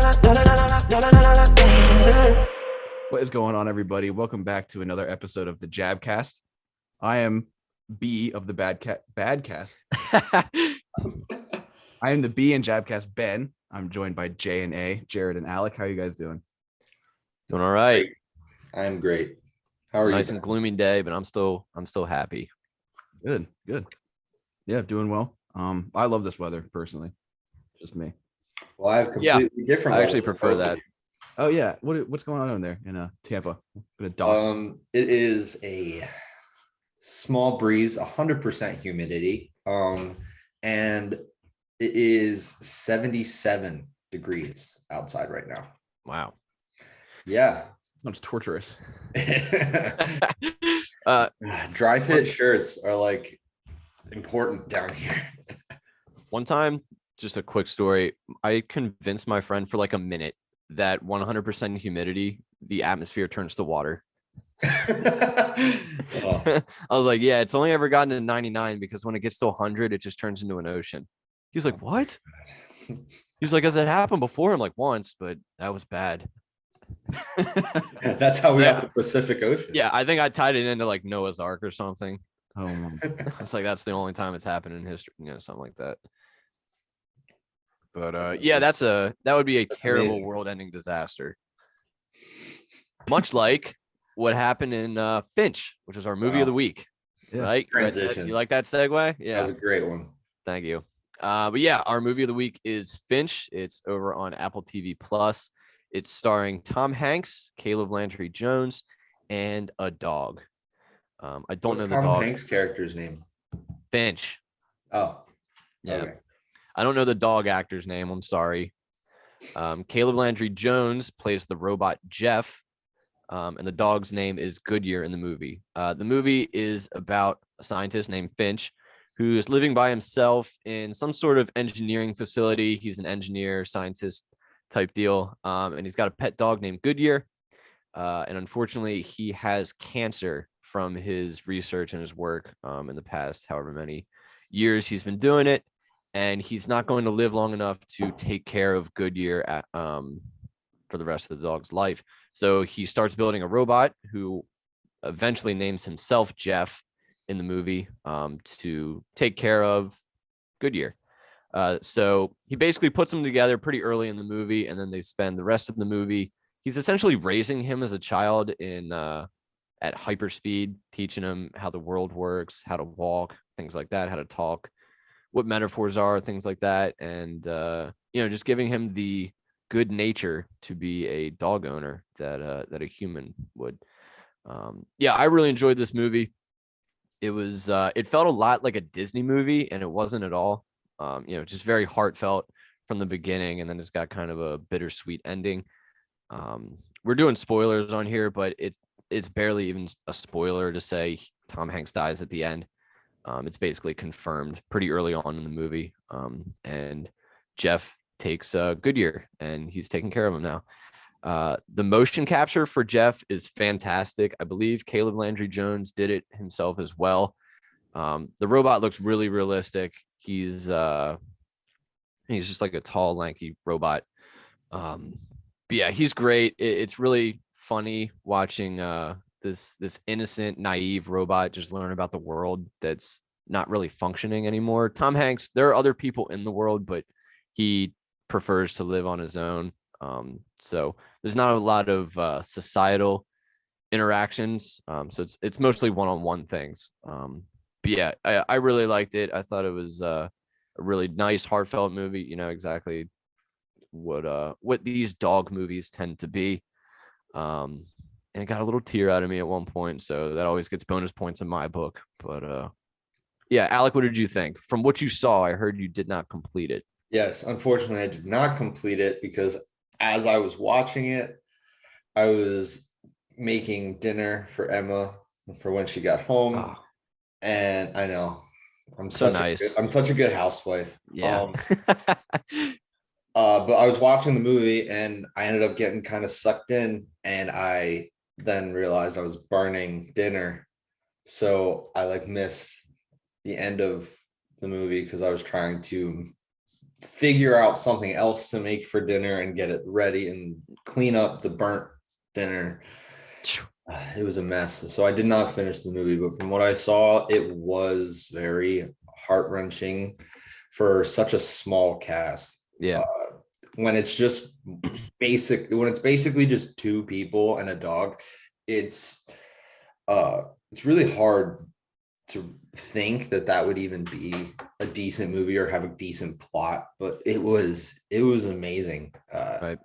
What is going on, everybody? Welcome back to another episode of the Jabcast. I am B of the Badcast. I am the B in Jabcast, Ben. I'm joined by J and A, Jared and Alec. How are you guys doing? Doing all right. I'm great. How It's are a you? nice and gloomy day, but I'm still happy. Good. Yeah, doing well. I love this weather personally. Just me. Well, I have completely different. I actually weather than prefer both of that. you. Oh yeah. What's going on there in Tampa? It is a small breeze, 100% humidity. And it is 77 degrees outside right now. Wow. Yeah. Sounds torturous. Dry fit shirts are like important down here. One time, just a quick story. I convinced my friend for like a minute that 100% humidity, the atmosphere turns to water. I was like, yeah, it's only ever gotten to 99 because when it gets to 100, it just turns into an ocean. He was like, what? He was like, has that happened before? I'm like, once, but that was bad. That's how we got the Pacific Ocean. Yeah, I think I tied it into like Noah's Ark or something. Oh, It's like that's the only time it's happened in history, something like that. But yeah, that would be a terrible amazing. world-ending disaster. Much like what happened in Finch, which is our movie of the week. Yeah. Right? Transitions. You like that segue? Yeah. That was a great one. Thank you. But yeah, our movie of the week is Finch. It's over on Apple TV Plus. It's starring Tom Hanks, Caleb Landry Jones, and a dog. I don't What's know the Tom dog. Hanks' character's name? Finch. Oh, Yeah. okay. I don't know the dog actor's name. I'm sorry. Caleb Landry Jones plays the robot Jeff, and the dog's name is Goodyear in the movie. The movie is about a scientist named Finch who is living by himself in some sort of engineering facility. He's an engineer, scientist type deal, and he's got a pet dog named Goodyear. And unfortunately, he has cancer from his research and his work in the past, however many years he's been doing it. And he's not going to live long enough to take care of Goodyear for the rest of the dog's life. So he starts building a robot who eventually names himself Jeff in the movie to take care of Goodyear. So he basically puts them together pretty early in the movie, and then they spend the rest of the movie. He's essentially raising him as a child at hyperspeed, teaching him how the world works, how to walk, things like that, how to talk, what metaphors are, things like that. And, just giving him the good nature to be a dog owner that a human would. I really enjoyed this movie. It felt a lot like a Disney movie, and it wasn't at all. Just very heartfelt from the beginning, and then it's got kind of a bittersweet ending. We're doing spoilers on here, but it's barely even a spoiler to say Tom Hanks dies at the end. It's basically confirmed pretty early on in the movie. And Jeff takes Goodyear, and he's taking care of him now. The motion capture for Jeff is fantastic. I believe Caleb Landry Jones did it himself as well. The robot looks really realistic. He's just like a tall, lanky robot. But yeah, he's great. It's really funny watching this innocent, naive robot just learn about the world that's not really functioning anymore. Tom Hanks, there are other people in the world, but he prefers to live on his own. So there's not a lot of societal interactions. So it's mostly one-on-one things. But yeah, I really liked it. I thought it was a really nice, heartfelt movie. Exactly what these dog movies tend to be. And it got a little tear out of me at one point, so that always gets bonus points in my book. But yeah, Alec, what did you think? From what you saw, I heard you did not complete it. Yes, unfortunately, I did not complete it because as I was watching it, I was making dinner for Emma for when she got home. Oh, And I know I'm so such nice. I'm such a good housewife. Yeah. But I was watching the movie and I ended up getting kind of sucked in, and I then realized I was burning dinner. So I missed the end of the movie because I was trying to figure out something else to make for dinner and get it ready and clean up the burnt dinner. It was a mess. So I did not finish the movie, but from what I saw, it was very heart-wrenching for such a small cast. Yeah. When it's just when it's basically just two people and a dog, it's really hard to think that would even be a decent movie or have a decent plot, but it was amazing. Right.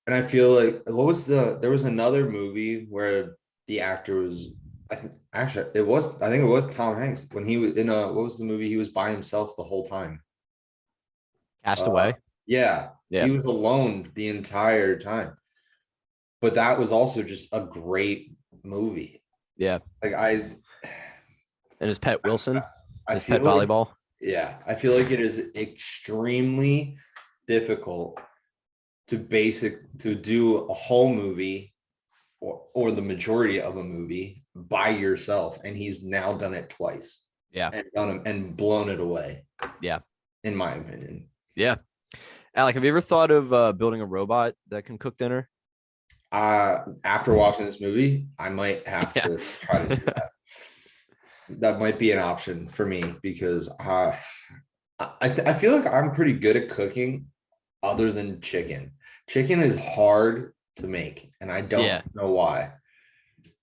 And I feel like there was another movie where the actor was, I think it was Tom Hanks when he was in what was the movie? He was by himself the whole time. Castaway. Yeah, Yeah. he was alone the entire time. But that was also just a great movie. Yeah. Like and his pet Wilson, his feel pet like, volleyball. Yeah, I feel like it is extremely difficult to do a whole movie or the majority of a movie by yourself, and he's now done it twice. Yeah. And done and blown it away. Yeah. In my opinion. Yeah. Alec, have you ever thought of building a robot that can cook dinner? After watching this movie, I might have to try to do that. That might be an option for me because I feel like I'm pretty good at cooking other than chicken. Chicken is hard to make, and I don't know why.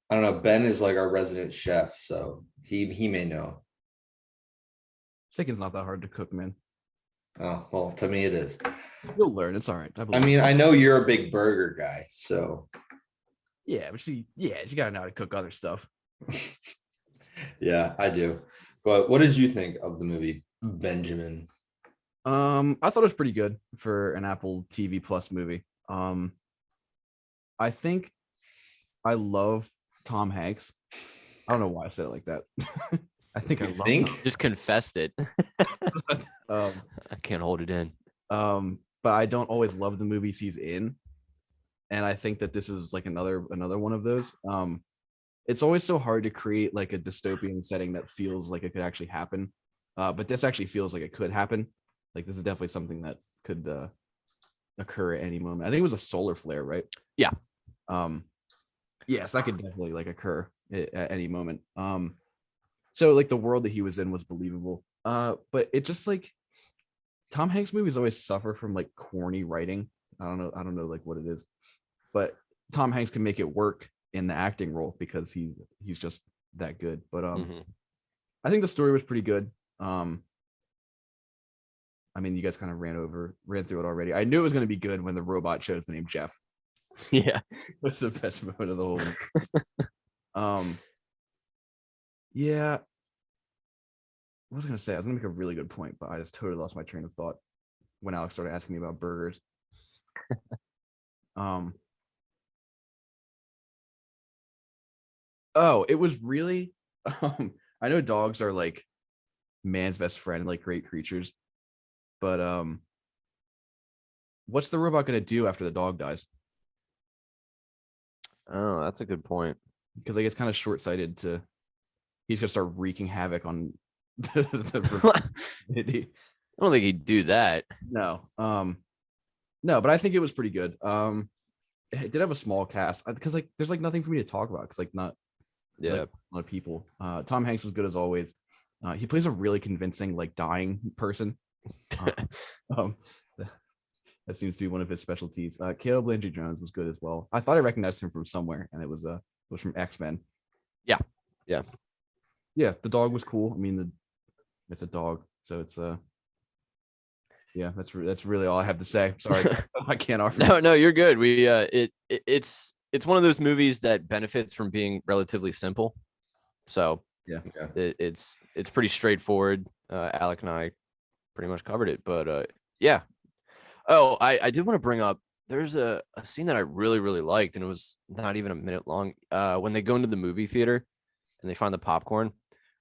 I don't know. Ben is like our resident chef, so he may know. Chicken's not that hard to cook, man. Oh, well, to me it is. You'll learn. It's all right. I mean, I know you're a big burger guy, so. Yeah, but you gotta know how to cook other stuff. Yeah, I do. But what did you think of the movie Benjamin? I thought it was pretty good for an Apple TV Plus movie. I think I love Tom Hanks. I don't know why I said it like that. I think I love him. Just confessed it. I can't hold it in. But I don't always love the movies he's in. And I think that this is like another one of those. It's always so hard to create like a dystopian setting that feels like it could actually happen. But this actually feels like it could happen. Like this is definitely something that could occur at any moment. I think it was a solar flare, right? Yeah. Yes, that could definitely like occur at any moment. So like the world that he was in was believable. But it just like Tom Hanks movies always suffer from like corny writing. I don't know like what it is. But Tom Hanks can make it work in the acting role because he's just that good. But I think the story was pretty good. I mean, you guys kind of ran through it already. I knew it was going to be good when the robot chose the name Jeff. Yeah, that's the best moment of the whole movie. Yeah. What was I going to say? I was going to make a really good point, but I just totally lost my train of thought when Alex started asking me about burgers. Oh, it was really. I know dogs are like man's best friend, like great creatures, but what's the robot going to do after the dog dies? Oh, that's a good point. Because like it's kind of short-sighted to. He's going to start wreaking havoc on I don't think he'd do that. No, no, but I think it was pretty good. It did have a small cast because like there's like nothing for me to talk about because like not like, a lot of people. Tom Hanks was good as always. He plays a really convincing like dying person. That seems to be one of his specialties. Caleb Landry Jones was good as well. I thought I recognized him from somewhere, and it was from X-Men. Yeah. The dog was cool. I mean, it's a dog, so it's yeah, that's really all I have to say. Sorry, I can't offer. No, you're good. We it's one of those movies that benefits from being relatively simple. So yeah. It's pretty straightforward. Alec and I pretty much covered it, but yeah. Oh, I did want to bring up. There's a scene that I really really liked, and it was not even a minute long. When they go into the movie theater and they find the popcorn.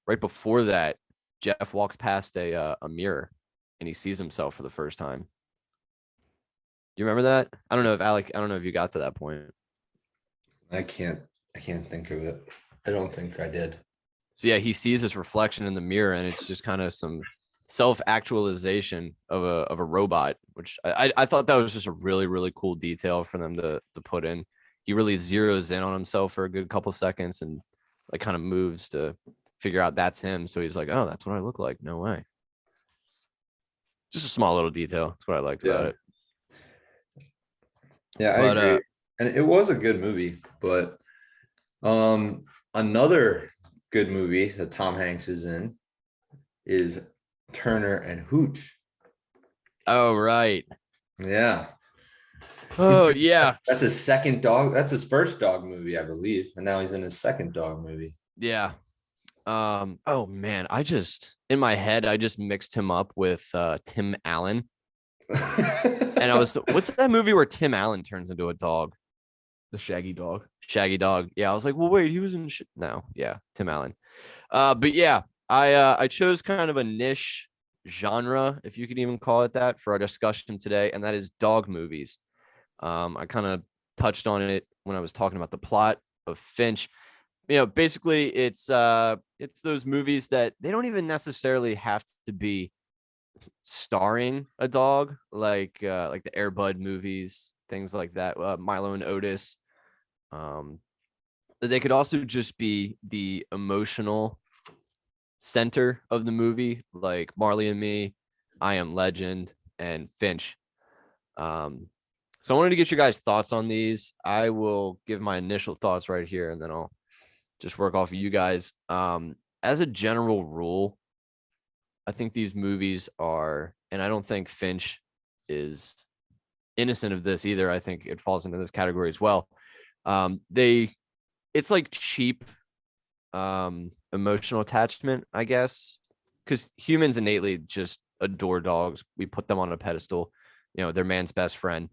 Right before that, Jeff walks past a mirror and he sees himself for the first time. You remember that? I don't know if Alec. I don't know if you got to that point. I can't think of it. I don't think I did. So yeah, he sees his reflection in the mirror, and it's just kind of some self-actualization of a robot, which I thought that was just a really, really cool detail for them to put in. He really zeroes in on himself for a good couple seconds and like kind of moves to figure out that's him. So he's like, oh, that's what I look like. No way. Just a small little detail. That's what I liked about Yeah. it. Yeah, I But agree. And it was a good movie, but another good movie that Tom Hanks is in is Turner and Hooch. oh right. Yeah. Oh yeah. That's his second dog. That's his first dog movie, I believe. And now he's in his second dog movie. Yeah. Oh man, in my head, I just mixed him up with Tim Allen. And what's that movie where Tim Allen turns into a dog? The Shaggy Dog. Shaggy Dog. Yeah, I was like, well, wait, he was in no, yeah, Tim Allen. But yeah, I chose kind of a niche genre, if you could even call it that, for our discussion today, and that is dog movies. I kind of touched on it when I was talking about the plot of Finch. Basically it's those movies that they don't even necessarily have to be starring a dog, like the Air Bud movies, things like that, Milo and Otis. They could also just be the emotional center of the movie, like Marley and Me, I Am Legend, and Finch. So I wanted to get your guys' thoughts on these. I will give my initial thoughts right here, and then I'll just work off of you guys. As a general rule, I think these movies are, and I don't think Finch is innocent of this either. I think it falls into this category as well. It's like cheap emotional attachment, I guess, because humans innately just adore dogs. We put them on a pedestal. They're man's best friend.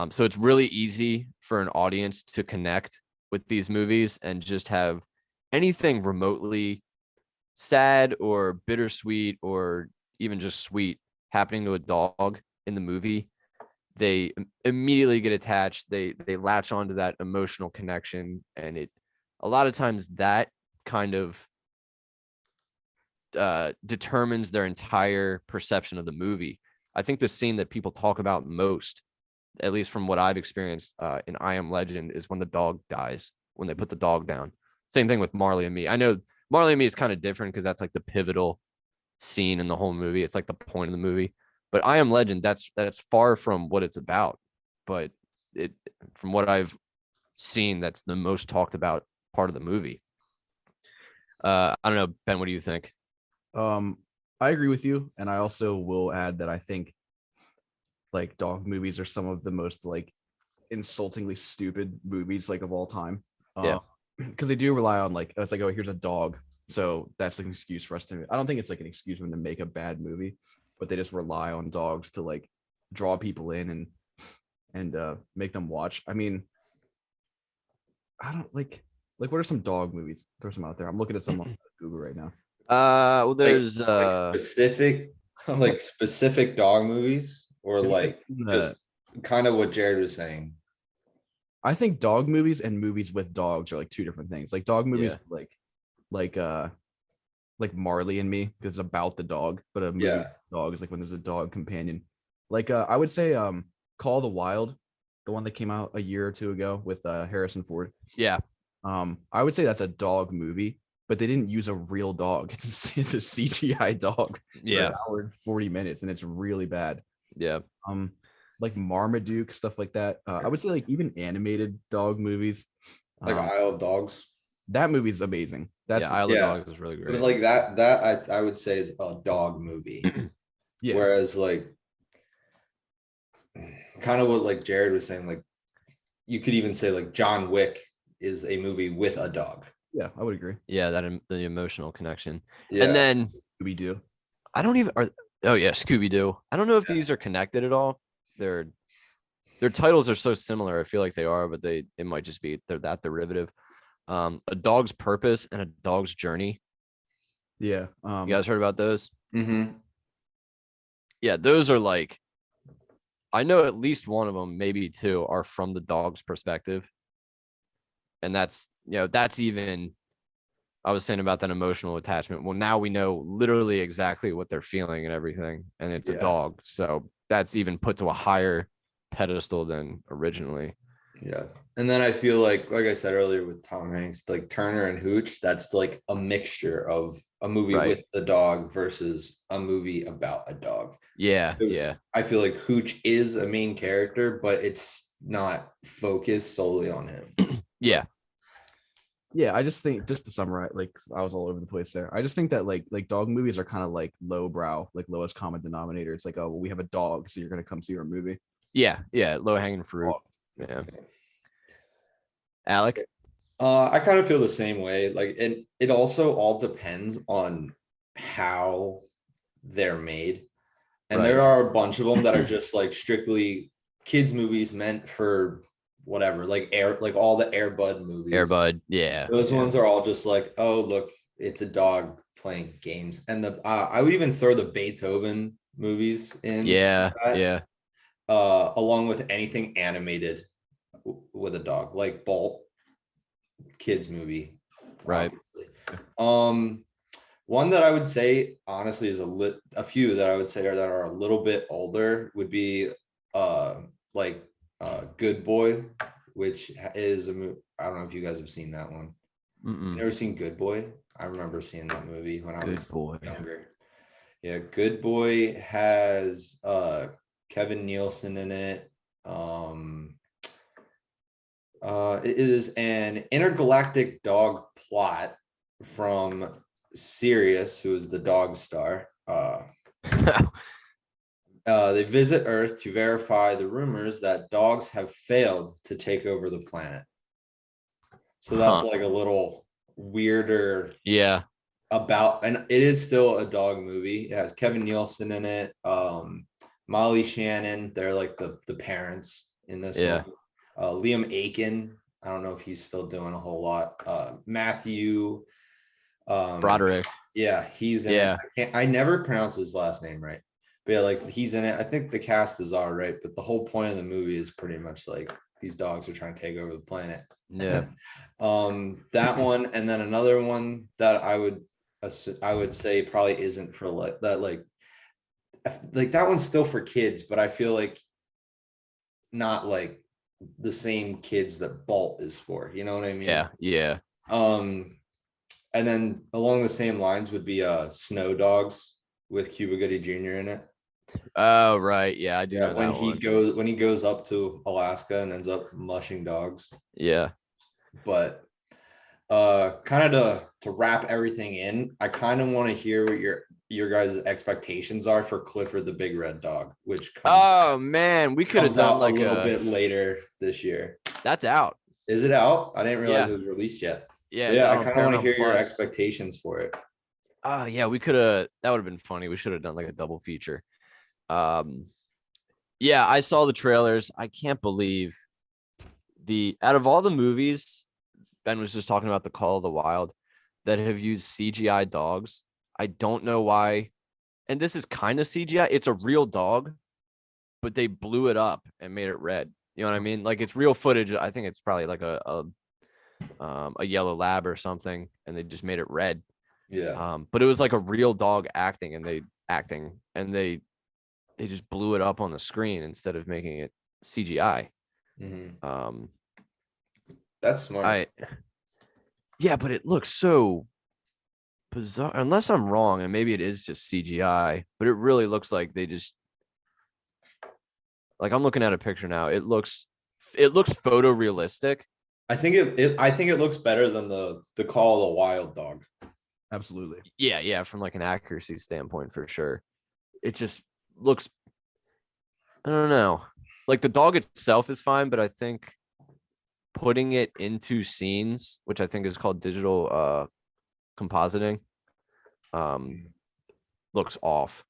So it's really easy for an audience to connect with these movies and just have anything remotely sad or bittersweet or even just sweet happening to a dog in the movie. They immediately get attached. They latch onto that emotional connection, and a lot of times that kind of determines their entire perception of the movie. I think the scene that people talk about most, at least from what I've experienced in I Am Legend, is when the dog dies, when they put the dog down. Same thing with Marley and Me. I know Marley and Me is kind of different because that's like the pivotal scene in the whole movie. It's like the point of the movie. But I Am Legend, that's far from what it's about. But from what I've seen, that's the most talked about part of the movie. I don't know, Ben, what do you think? I agree with you, and I also will add that I think like dog movies are some of the most like insultingly stupid movies like of all time. Yeah. Because they do rely on like, it's like, oh, here's a dog, so that's like an excuse for us to. I don't think it's like an excuse for them to make a bad movie, but they just rely on dogs to like draw people in and make them watch. I mean, I don't like what are some dog movies? Throw some out there. I'm looking at some on Google right now. Well, there's like specific dog movies, or like just kind of what Jared was saying. I think dog movies and movies with dogs are like two different things. Like dog movies, like Marley and Me, because it's about the dog, but a movie with dog is like when there's a dog companion. Like I would say Call the Wild, the one that came out a year or two ago with Harrison Ford. Yeah. I would say that's a dog movie, but they didn't use a real dog. It's a CGI dog. Yeah. For an hour and 40 minutes, and it's really bad. Yeah. Like Marmaduke, stuff like that. I would say like even animated dog movies. Like Isle of Dogs. That movie's amazing. Isle of Dogs is really great. But like that I would say is a dog movie. Yeah. Whereas like kind of what like Jared was saying, like you could even say like John Wick is a movie with a dog. Yeah, I would agree. Yeah, the emotional connection. Yeah. And then Scooby-Doo. Scooby-Doo. I don't know if these are connected at all. Their titles are so similar. I feel like they are, but it might just be they're that derivative. A Dog's Purpose and A Dog's Journey. Yeah. You guys heard about those? Mm-hmm. Yeah, those are like, I know at least one of them, maybe two, are from the dog's perspective. And that's even I was saying about that emotional attachment. Well, now we know literally exactly what they're feeling and everything, and it's a Yeah. dog. So that's even put to a higher pedestal than originally. Yeah. And then I feel like I said earlier with Tom Hanks, like Turner and Hooch, that's like a mixture of a movie Right. with the dog versus a movie about a dog. Yeah, Because yeah, I feel like Hooch is a main character, but it's not focused solely on him. yeah, Yeah, I just think, just to summarize, like I was all over the place there. I just think that like dog movies are kind of like lowbrow, like lowest common denominator. It's like, oh, well, we have a dog, so you're gonna come see our movie. yeah, yeah. Low hanging fruit. Yeah. Alec. I kind of feel the same way. Like, it also all depends on how they're made. And Right. there are a bunch of them that are just like strictly kids movies meant for whatever, like all the Air Bud movies. Airbud. Yeah. Those yeah. ones are all just like, oh, look, it's a dog playing games. And I would even throw the Beethoven movies in. Yeah. That, Yeah. along with anything animated with a dog, like Bolt, kids movie. Right. Obviously. One that I would say honestly is a few that I would say that are a little bit older would be like Good Boy, which is I don't know if you guys have seen that one. Never seen Good Boy? I remember seeing that movie when I was Good boy. younger. Yeah, Good Boy has Kevin Nielsen in it. It is an intergalactic dog plot from Sirius, who is the dog star. They visit Earth to verify the rumors that dogs have failed to take over the planet. So that's like a little weirder. Yeah. And it is still a dog movie. It has Kevin Nielsen in it. Molly Shannon, they're like the parents in this Yeah. one. Liam Aiken, I don't know if he's still doing a whole lot. Matthew Broderick. Yeah, he's in it. I never pronounce his last name right. But yeah, like he's in it. I think the cast is all right, but the whole point of the movie is pretty much like these dogs are trying to take over the planet. Yeah. That one, and then another one that I would say probably isn't for like that one's still for kids, but I feel like not like the same kids that Bolt is for. You know what I mean? Yeah. Yeah. And then along the same lines would be Snow Dogs with Cuba Gooding Jr. in it. Oh, right. Yeah, I do know when that he one. when he goes up to Alaska and ends up mushing dogs. Yeah. But kind of to wrap everything in, I kind of want to hear what your guys' expectations are for Clifford the Big Red Dog, which man, we could have comes done out like a little bit later this year. That's out. Is it out? I didn't realize Yeah. it was released yet. Yeah. Yeah, I kind kind of want to hear your expectations for it. Yeah, we could have. That would have been funny. We should have done like a double feature. Yeah, I saw the trailers. I can't believe out of all the movies, Ben was just talking about the Call of the Wild that have used CGI dogs. I don't know why. And this is kind of CGI. It's a real dog, but they blew it up and made it red. You know what I mean? Like it's real footage. I think it's probably like a yellow lab or something, and they just made it red. Yeah. But it was like a real dog acting, and they just blew it up on the screen instead of making it CGI. Mm-hmm. That's smart. Yeah, but it looks so bizarre. Unless I'm wrong, and maybe it is just CGI, but it really looks like they just like I'm looking at a picture now. It looks photorealistic. I think it looks better than the Call of the Wild dog. Absolutely. Yeah, from like an accuracy standpoint for sure. It just looks, I don't know. Like the dog itself is fine, but I think putting it into scenes, which I think is called digital compositing, looks off.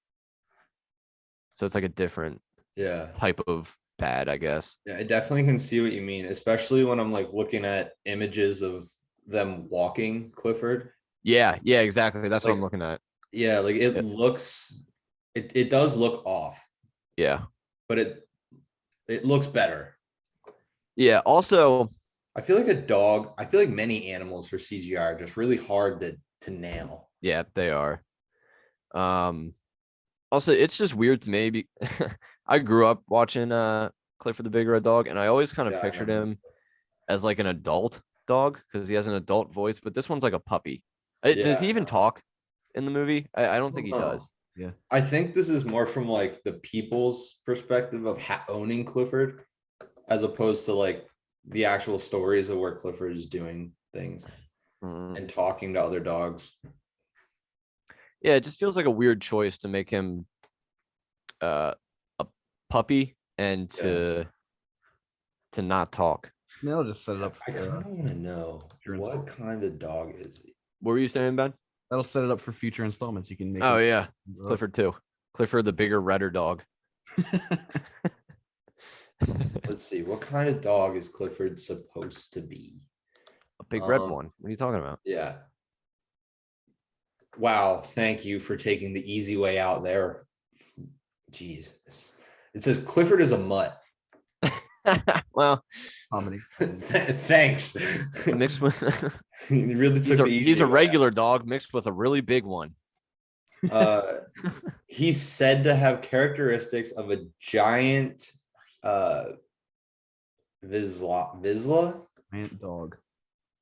So it's like a different type of bad, I guess. Yeah, I definitely can see what you mean, especially when I'm like looking at images of them walking Clifford. Yeah, exactly. That's what I'm looking at. Yeah, like it looks, it does look off. Yeah. But it looks better. Yeah. Also, I feel like a dog. I feel like many animals for CGI are just really hard to nail. Yeah, they are. Also, it's just weird to me. I grew up watching Clifford the Big Red Dog, and I always kind of Yeah, I pictured know. him as like an adult dog because he has an adult voice, but this one's like a puppy. Does he Yeah. even talk in the movie? I don't think he No. does. Yeah. I think this is more from like the people's perspective of owning Clifford, as opposed to like the actual stories of where Clifford is doing things Mm. and talking to other dogs. Yeah, it just feels like a weird choice to make him a puppy and to not talk. They'll just set it up. I kind of want to know Sure, what installment. kind of dog is he? What were you saying, Ben? That'll set it up for future installments. You can make. Oh it- yeah, Clifford too. Clifford the bigger, redder dog. Let's see. What kind of dog is Clifford supposed to be? A big red Um, one. What are you talking about? Yeah. Wow. Thank you for taking the easy way out there. Jeez. It says Clifford is a mutt. Well, Comedy. Thanks. mixed with You really he's took a the he's easy a way out. regular dog mixed with a really big one. He's said to have characteristics of a giant Vizsla. Giant dog.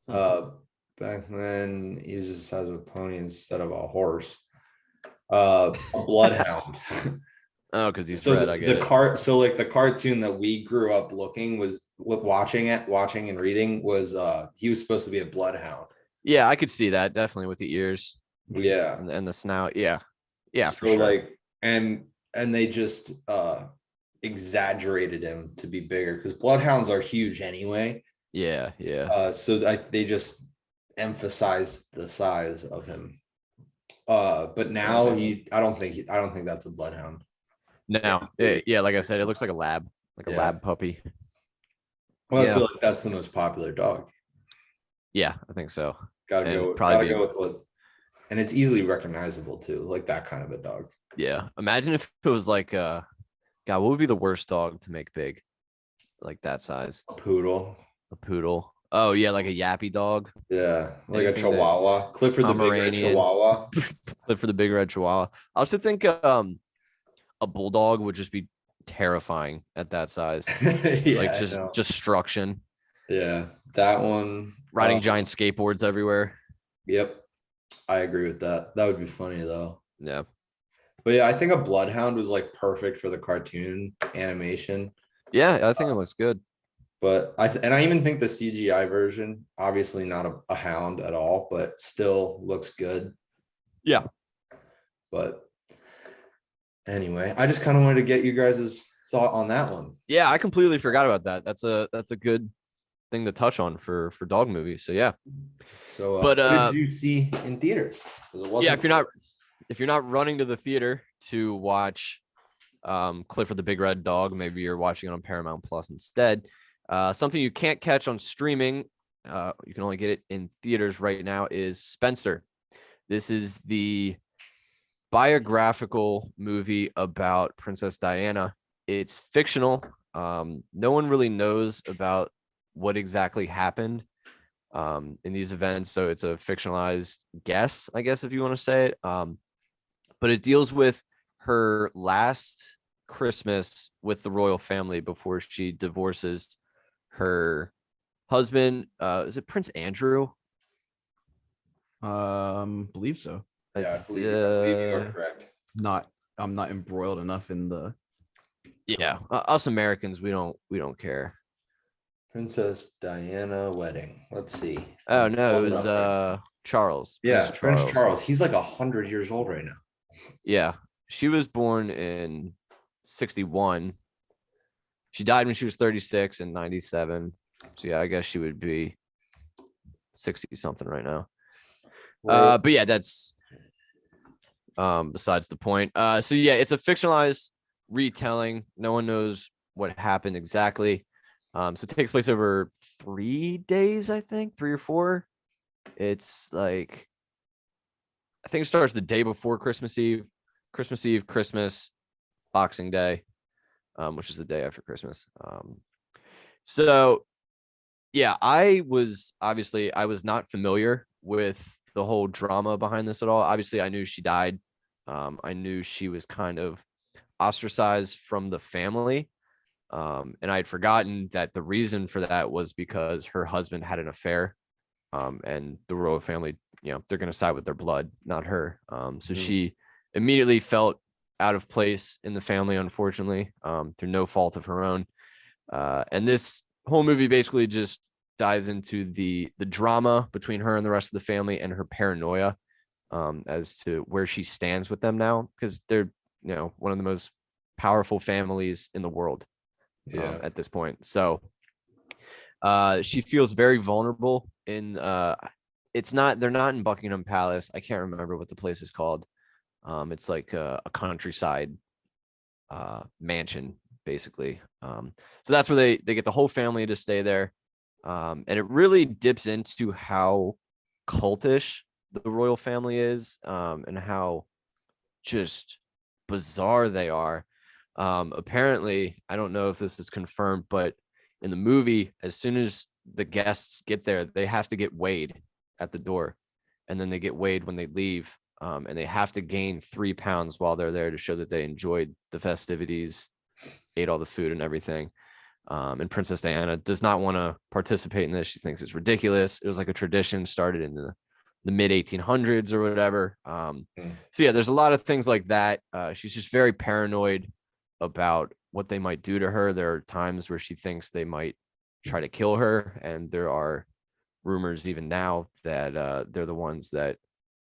Back then he was just the size of a pony instead of a horse. A bloodhound. Oh, because he's So red. I get it. so like the cartoon that we grew up watching and reading was he was supposed to be a bloodhound. Yeah, I could see that definitely with the ears Yeah. and the snout. Yeah, yeah, for So sure. like and they just exaggerated him to be bigger because bloodhounds are huge anyway. Yeah, yeah. So they just emphasized the size of him. But now I don't think that's a bloodhound. No, yeah, like I said, it looks like a lab, like a Yeah. lab puppy. Well, I Yeah. feel like that's the most popular dog. Yeah, I think so. Gotta And go. probably Gotta go with what, and it's easily recognizable too, like that kind of a dog. Yeah. Imagine if it was like God, what would be the worst dog to make big? Like that size. A poodle. A poodle. Oh yeah, like a yappy dog. Yeah, like a Anything that- Chihuahua. Clifford the Big Red Pomeranian. Chihuahua. For the big red chihuahua. I also think a bulldog would just be terrifying at that size. Yeah, Like I just know. destruction. Yeah, that one. Riding giant skateboards everywhere. Yep, I agree with that. That would be funny though. Yeah. But yeah, I think a bloodhound was like perfect for the cartoon animation. Yeah, I think it looks good. But I even think the CGI version, obviously not a hound at all, but still looks good. Yeah. But anyway, I just kind of wanted to get you guys' thought on that one. Yeah, I completely forgot about that. That's a good thing to touch on for dog movies. So yeah. So, But, what did you see in theaters? 'Cause it Yeah, wasn't- if you're not running to the theater to watch Clifford the Big Red Dog, maybe you're watching it on Paramount Plus instead. Something you can't catch on streaming, you can only get it in theaters right now, is Spencer. This is the biographical movie about Princess Diana. It's fictional. No one really knows about what exactly happened in these events, so it's a fictionalized guess, I guess, if you want to say it. But it deals with her last Christmas with the royal family before she divorces her husband. Is it Prince Andrew? Believe so. Yeah, I believe you are correct. I'm not embroiled enough in the. Yeah, us Americans, we don't care. Princess Diana wedding. Let's see. Oh no, it Pull was up. Charles. Yeah, Prince Charles. He's like 100 years old right now. Yeah, she was born in 61. She died when she was 36 and 97. So yeah, I guess she would be 60 something right now. But yeah, that's besides the point. So yeah, it's a fictionalized retelling. No one knows what happened exactly. So it takes place over 3 days, I think, 3 or 4. It's like, I think it starts the day before Christmas Eve, Christmas, Boxing Day, which is the day after Christmas. So Yeah, I was not familiar with the whole drama behind this at all. Obviously, I knew she died. I knew she was kind of ostracized from the family. And I had forgotten that the reason for that was because her husband had an affair. And the royal family, they're going to side with their blood, not her. So she immediately felt out of place in the family, unfortunately, through no fault of her own. And this whole movie basically just dives into the drama between her and the rest of the family and her paranoia as to where she stands with them now, because they're one of the most powerful families in the world at this point. So she feels very vulnerable in they're not in Buckingham Palace. I can't remember what the place is called. It's like a countryside mansion, basically. So that's where they get the whole family to stay there. And it really dips into how cultish the royal family is, and how just bizarre they are. Apparently, I don't know if this is confirmed, but in the movie, as soon as the guests get there, they have to get weighed at the door, and then they get weighed when they leave. And they have to gain 3 pounds while they're there to show that they enjoyed the festivities, ate all the food and everything. And Princess Diana does not want to participate in this. She thinks it's ridiculous. It was like a tradition started in the mid 1800s or whatever. So yeah, there's a lot of things like that. She's just very paranoid about what they might do to her. There are times where she thinks they might try to kill her, and there are rumors even now that they're the ones that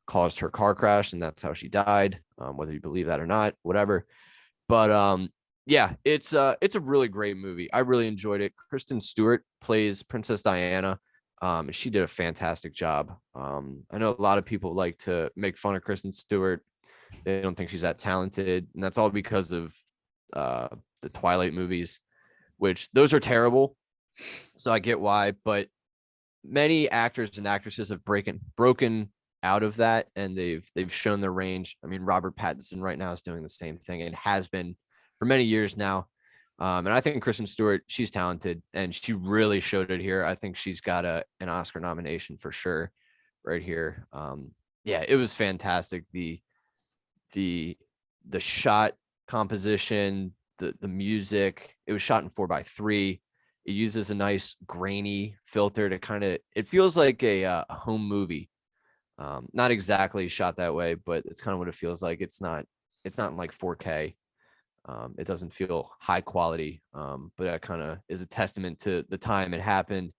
caused her car crash, and that's how she died. Whether you believe that or not, whatever. But yeah, it's a really great movie. I really enjoyed it. Kristen Stewart plays Princess Diana. She did a fantastic job. I know a lot of people like to make fun of Kristen Stewart. They don't think she's that talented, and that's all because of the Twilight movies, which those are terrible. So I get why, but many actors and actresses have broken out of that, and they've shown their range. I mean, Robert Pattinson right now is doing the same thing and has been for many years now. And I think Kristen Stewart, she's talented, and she really showed it here. I think she's got an Oscar nomination for sure right here. Yeah, it was fantastic. The shot composition, the music, it was shot in 4:3. It uses a nice grainy filter to kind of, it feels like a home movie. Not exactly shot that way, but it's kind of what it feels like. It's not in like 4K. It doesn't feel high quality, but that kind of is a testament to the time it happened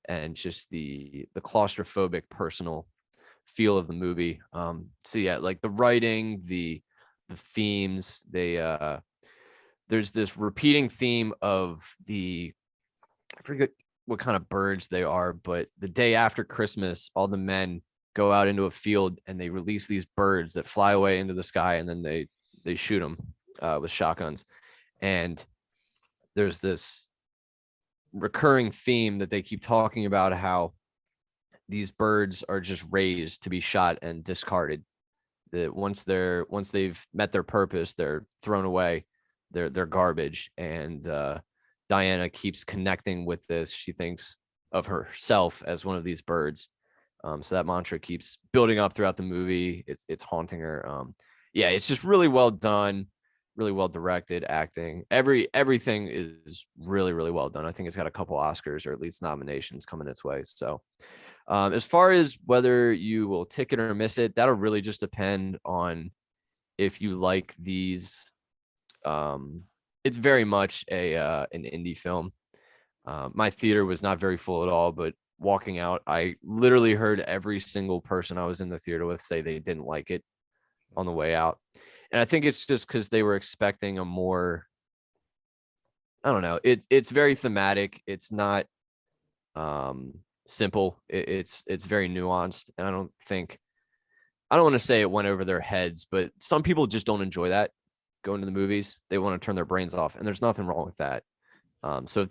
and just the claustrophobic personal feel of the movie. So yeah, like the writing, the themes, there's this repeating theme of I forget what kind of birds they are, but the day after Christmas, all the men go out into a field and they release these birds that fly away into the sky, and then they shoot them with shotguns. And there's this recurring theme that they keep talking about, how these birds are just raised to be shot and discarded. That once they've met their purpose, they're thrown away. They're garbage. And Diana keeps connecting with this. She thinks of herself as one of these birds. So that mantra keeps building up throughout the movie. It's haunting her. Yeah, it's just really well done, really well directed, acting. Everything is really, really well done. I think it's got a couple Oscars or at least nominations coming its way. So as far as whether you will tick it or miss it, that'll really just depend on if you like these. It's very much an indie film. My theater was not very full at all, but walking out, I literally heard every single person I was in the theater with say they didn't like it on the way out. And I think it's just because they were expecting a more, I don't know, it's very thematic. It's not simple. It's very nuanced. And I don't want to say it went over their heads, but some people just don't enjoy that going to the movies. They want to turn their brains off, and there's nothing wrong with that. So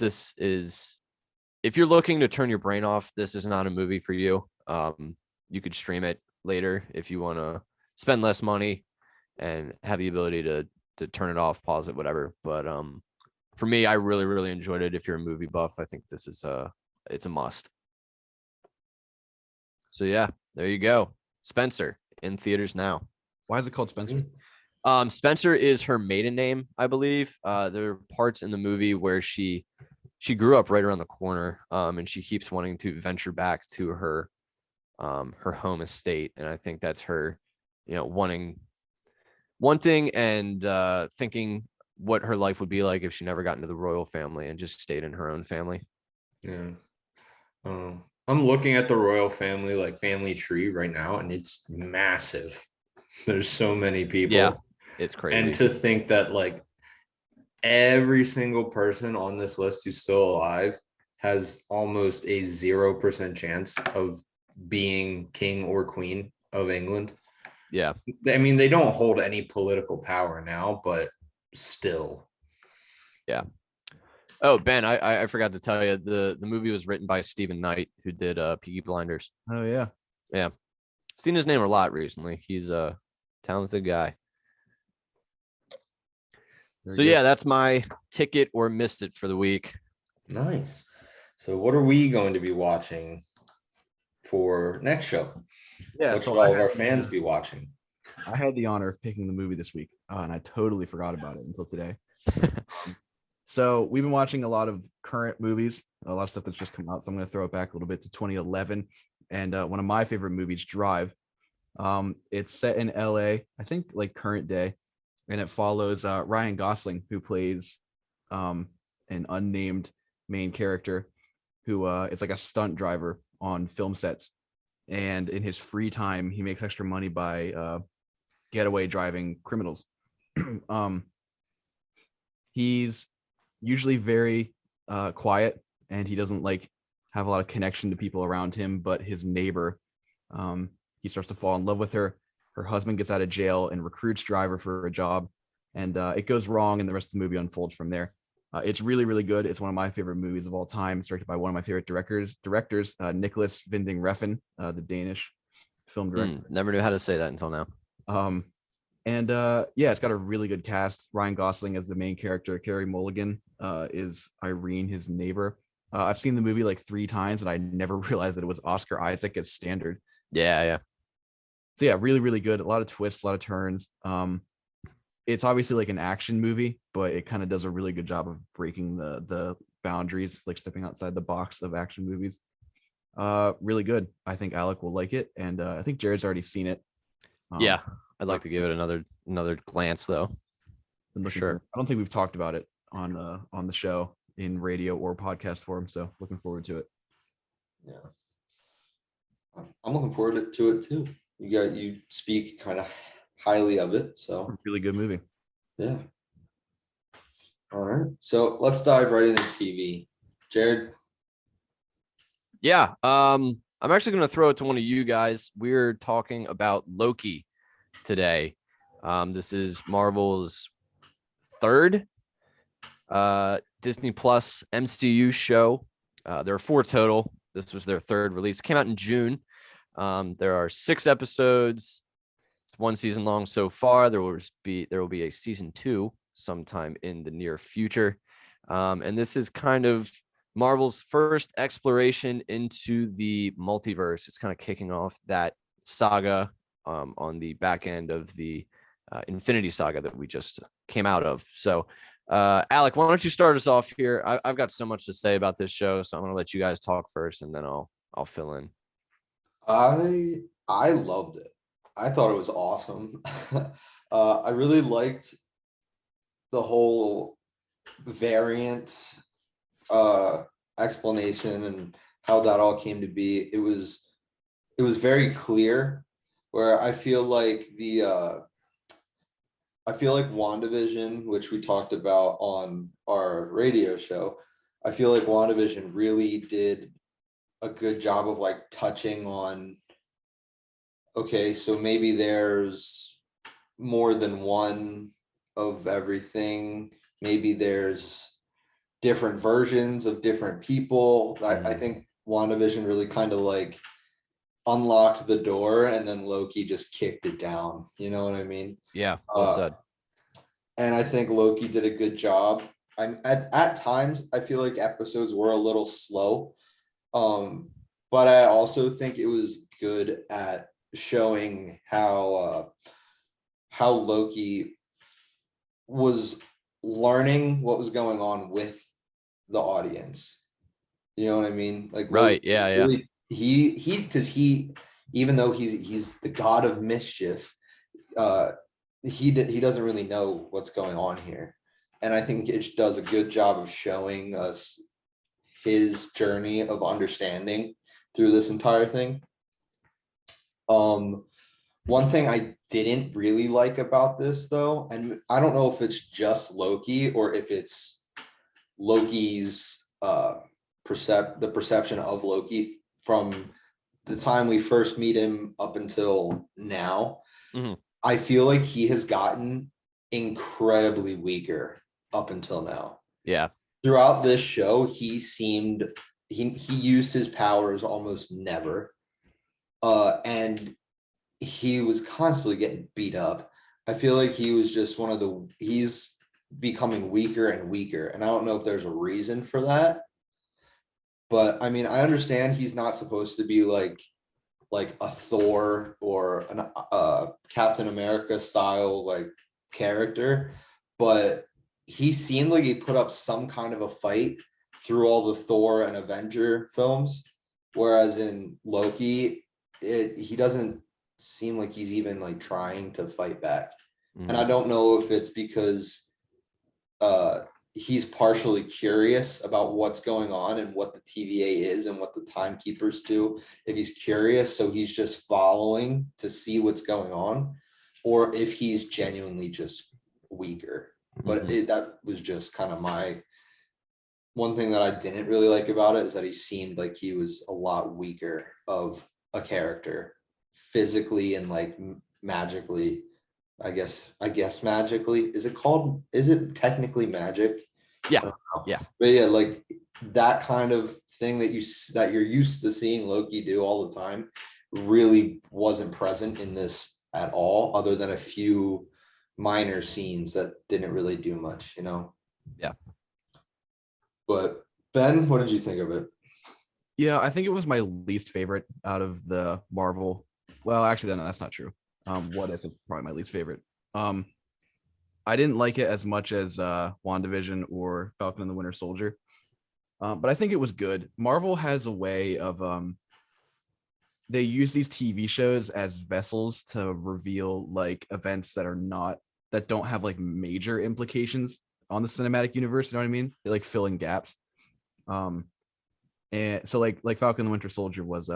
if you're looking to turn your brain off, this is not a movie for you. You could stream it later if you want to spend less money and have the ability to turn it off, pause it, whatever. But for me, I really, really enjoyed it. If you're a movie buff, I think this is a it's a must. So yeah, there you go. Spencer in theaters now. Why is it called Spencer? Spencer is her maiden name, I believe. There are parts in the movie where she grew up right around the corner, and she keeps wanting to venture back to her home estate, and I think that's her, wanting and thinking what her life would be like if she never got into the royal family and just stayed in her own family. Yeah. I'm looking at the royal family, like family tree right now, and it's massive. There's so many people. Yeah, it's crazy. And to think that like every single person on this list who's still alive has almost a 0% chance of being king or queen of England. Yeah. I mean, they don't hold any political power now, but still. Yeah. Oh, Ben, I forgot to tell you, the movie was written by Stephen Knight, who did Peaky Blinders. Oh yeah. Yeah. Seen his name a lot recently. He's a talented guy. So yeah, that's my ticket or missed it for the week. Nice. So what are we going to be watching for next show? Yeah, what so should all of our fans be watching? I had the honor of picking the movie this week, and I totally forgot about it until today. So we've been watching a lot of current movies, a lot of stuff that's just come out. So I'm going to throw it back a little bit to 2011, and one of my favorite movies, Drive. It's set in LA, I think like current day, and it follows Ryan Gosling, who plays an unnamed main character who is like a stunt driver on film sets, and in his free time he makes extra money by getaway driving criminals. He's usually very quiet, and he doesn't like have a lot of connection to people around him, but his neighbor, he starts to fall in love with her. Her husband gets out of jail and recruits Driver for a job, and it goes wrong, and the rest of the movie unfolds from there. It's really, really good. It's one of my favorite movies of all time. It's directed by one of my favorite directors, Nicholas Winding Refn, the Danish film director. Never knew how to say that until now. Yeah, it's got a really good cast. Ryan Gosling as the main character. Carey Mulligan is Irene, his neighbor. I've seen the movie like 3 times, and I never realized that it was Oscar Isaac as Standard. Yeah. So yeah, really, really good. A lot of twists, a lot of turns. It's obviously like an action movie, but it kind of does a really good job of breaking the boundaries, like stepping outside the box of action movies. Really good. I think Alec will like it, and I think Jared's already seen it. Yeah, I'd like to give it another glance though. Sure. I don't think we've talked about it on the show in radio or podcast form, so looking forward to it. Yeah, I'm looking forward to it too. You speak kind of highly of it, so really good movie. Yeah. All right, so let's dive right into TV. Jared. Yeah, I'm actually going to throw it to one of you guys. We're talking about Loki today. This is Marvel's third Disney Plus MCU show. There are 4 total. This was their third release. It came out in June. There are 6 episodes. It's 1 season long so far. There will be a season 2 sometime in the near future. And this is kind of Marvel's first exploration into the multiverse. It's kind of kicking off that saga on the back end of the Infinity Saga that we just came out of. So, Alec, why don't you start us off here? I've got so much to say about this show, so I'm going to let you guys talk first, and then I'll fill in. I loved it. I thought it was awesome. I really liked the whole variant explanation and how that all came to be. It was very clear, where I feel like WandaVision, which we talked about on our radio show, I feel like WandaVision really did a good job of like touching on, okay, so maybe there's more than one of everything. Maybe there's different versions of different people. I think WandaVision really kind of like unlocked the door, and then Loki just kicked it down. You know what I mean? Yeah, well said. And I think Loki did a good job. At times I feel like episodes were a little slow, But I also think it was good at showing how Loki was learning what was going on with the audience. You know what I mean? Like Right. Loki Yeah. Yeah. really, because he even though he's the god of mischief, he doesn't really know what's going on here. And I think it does a good job of showing us his journey of understanding through this entire thing. One thing I didn't really like about this though, and I don't know if it's just Loki or if it's Loki's the perception of Loki from the time we first meet him up until now. Mhm. I feel like he has gotten incredibly weaker up until now. Yeah. Throughout this show, he seemed he used his powers almost never. And he was constantly getting beat up. I feel like he was just he's becoming weaker and weaker. And I don't know if there's a reason for that. But I mean, I understand he's not supposed to be like a Thor or an Captain America style like character, but he seemed like he put up some kind of a fight through all the Thor and Avenger films, whereas in Loki, he doesn't seem like he's even like trying to fight back. And I Mhm. don't know if it's because he's partially curious about what's going on and what the TVA is and what the timekeepers do. If he's curious, so he's just following to see what's going on, or if he's genuinely just weaker. But Mhm. that was just kind of my one thing that I didn't really like about it, is that he seemed like he was a lot weaker of a character physically and like magically. I guess magically. Is it technically magic? Yeah. I don't know. Yeah. But yeah, like that kind of thing that you're used to seeing Loki do all the time really wasn't present in this at all, other than a few minor scenes that didn't really do much, you know. Yeah. But Ben, what did you think of it? Yeah, I think it was my least favorite out of the Marvel. Well, actually, no, that's not true. What if it's probably my least favorite? I didn't like it as much as WandaVision or Falcon and the Winter Soldier. But I think it was good. Marvel has a way of they use these TV shows as vessels to reveal like events that don't have like major implications on the cinematic universe. You know what I mean? They like fill in gaps. And so like Falcon and the Winter Soldier was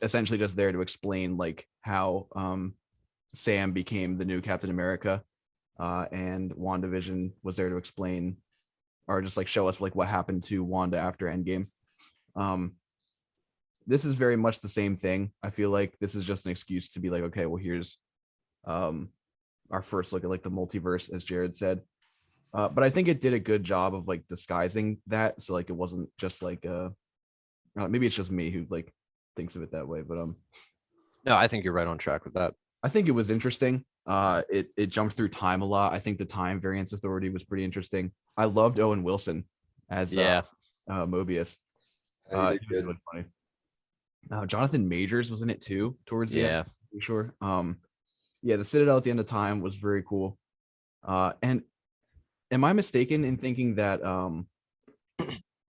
essentially just there to explain like how Sam became the new Captain America, and WandaVision was there to explain or just like show us like what happened to Wanda after Endgame. This is very much the same thing. I feel like this is just an excuse to be like, okay, well, here's our first look at like the multiverse, as Jared said. But I think it did a good job of like disguising that, so like it wasn't just like maybe it's just me who like thinks of it that way, but No, I think you're right on track with that. I think it was interesting. It jumped through time a lot. I think the Time Variance Authority was pretty interesting. I loved Owen Wilson as Yeah. Mobius. He did He was good. really funny. Jonathan Majors was in it too towards the end. Yeah. I'm sure. Yeah, the Citadel at the end of time was very cool. And am I mistaken in thinking that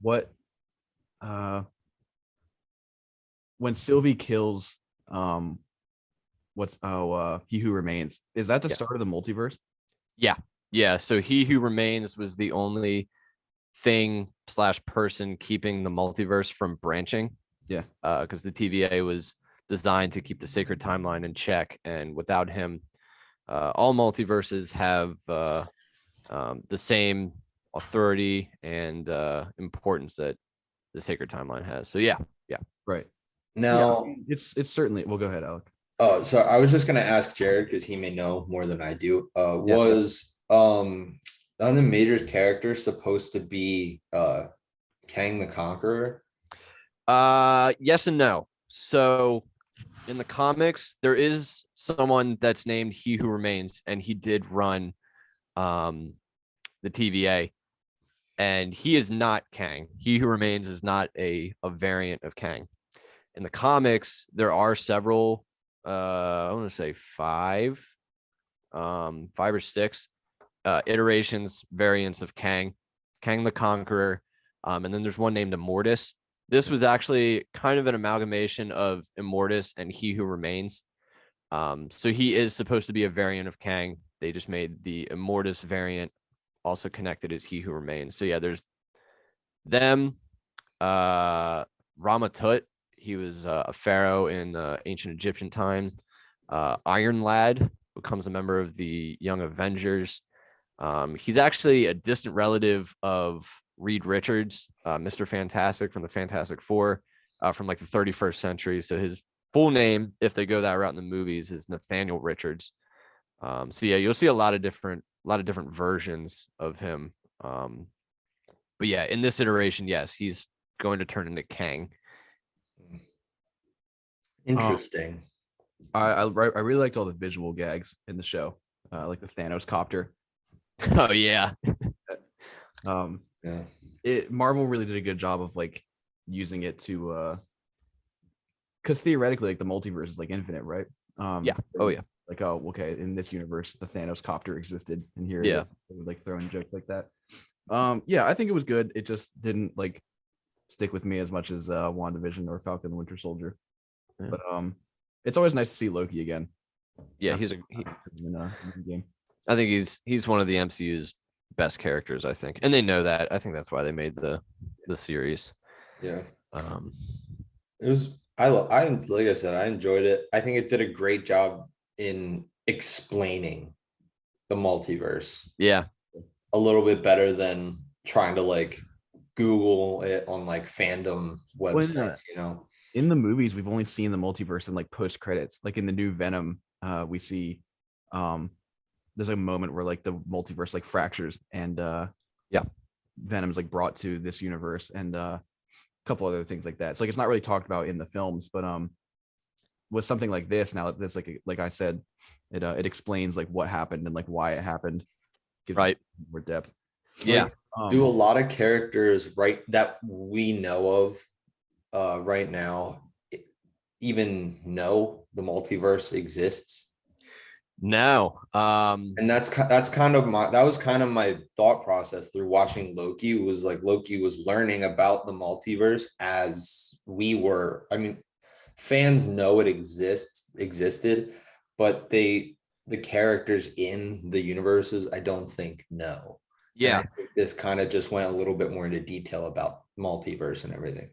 what when Sylvie kills He Who Remains, is that the Yeah. start of the multiverse? Yeah. Yeah. So He Who Remains was the only thing / person keeping the multiverse from branching. Yeah. Because the TVA was designed to keep the sacred timeline in check, and without him, all multiverses have the same authority and importance that the sacred timeline has. So yeah. Right. Now, Yeah, it's certainly. Well, go ahead, Alec. oh, so I was just gonna ask Jared because he may know more than I do. Yeah. Was none of the major characters supposed to be Kang the Conqueror? Yes and no. So in the comics, there is someone that's named He Who Remains, and he did run the TVA. and he is not Kang. He Who Remains is not a variant of Kang. In the comics, there are several, I want to say five or six iterations, variants of Kang the Conqueror, and then there's one named Immortus. This was actually kind of an amalgamation of Immortus and He Who Remains. So he is supposed to be a variant of Kang. They just made the Immortus variant also connected as He Who Remains. So yeah, there's them. Ramatut, he was a pharaoh in ancient Egyptian times. Iron Lad becomes a member of the Young Avengers. He's actually a distant relative of Reed Richards, Mr. Fantastic from the Fantastic Four, from like the 31st century. So his full name, if they go that route in the movies, is Nathaniel Richards. So yeah, you'll see a lot of different versions of him. But yeah, in this iteration, yes, he's going to turn into Kang. Interesting. I really liked all the visual gags in the show, like the Thanos copter. Oh yeah. Yeah. Marvel really did a good job of like using it to because theoretically like the multiverse is like infinite, right? Yeah. Oh yeah. Like, oh, okay, in this universe the Thanos copter existed, and here Yeah, they would like throw in jokes like that. Yeah, I think it was good. It just didn't like stick with me as much as WandaVision or Falcon and the Winter Soldier. Yeah. But it's always nice to see Loki again. Yeah, in a game. I think he's one of the MCU's best characters, I think. And they know that. I think that's why they made the series. Yeah. It was I like I said, I enjoyed it. I think it did a great job in explaining the multiverse. Yeah. A little bit better than trying to like Google it on like fandom websites, you know. In the movies, we've only seen the multiverse in like post credits. Like in the new Venom, we see there's a moment where like the multiverse like fractures, and yeah, Venom's like brought to this universe, and a couple other things like that. It's like it's not really talked about in the films, but with something like this, now that this like I said, it explains like what happened and like why it happened. Gives right more depth. Yeah. Like, do a lot of characters right that we know of right now even know the multiverse exists? No. And that's kind of my thought process through watching Loki, was like Loki was learning about the multiverse as we were. I mean, fans know it existed, but the characters in the universes, I don't think know. Yeah. And I think this kind of just went a little bit more into detail about multiverse and everything.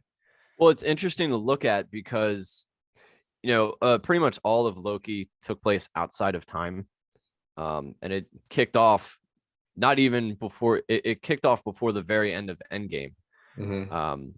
Well, it's interesting to look at because, you know, pretty much all of Loki took place outside of time. And it kicked off not even before it kicked off before the very end of Endgame. Mm-hmm.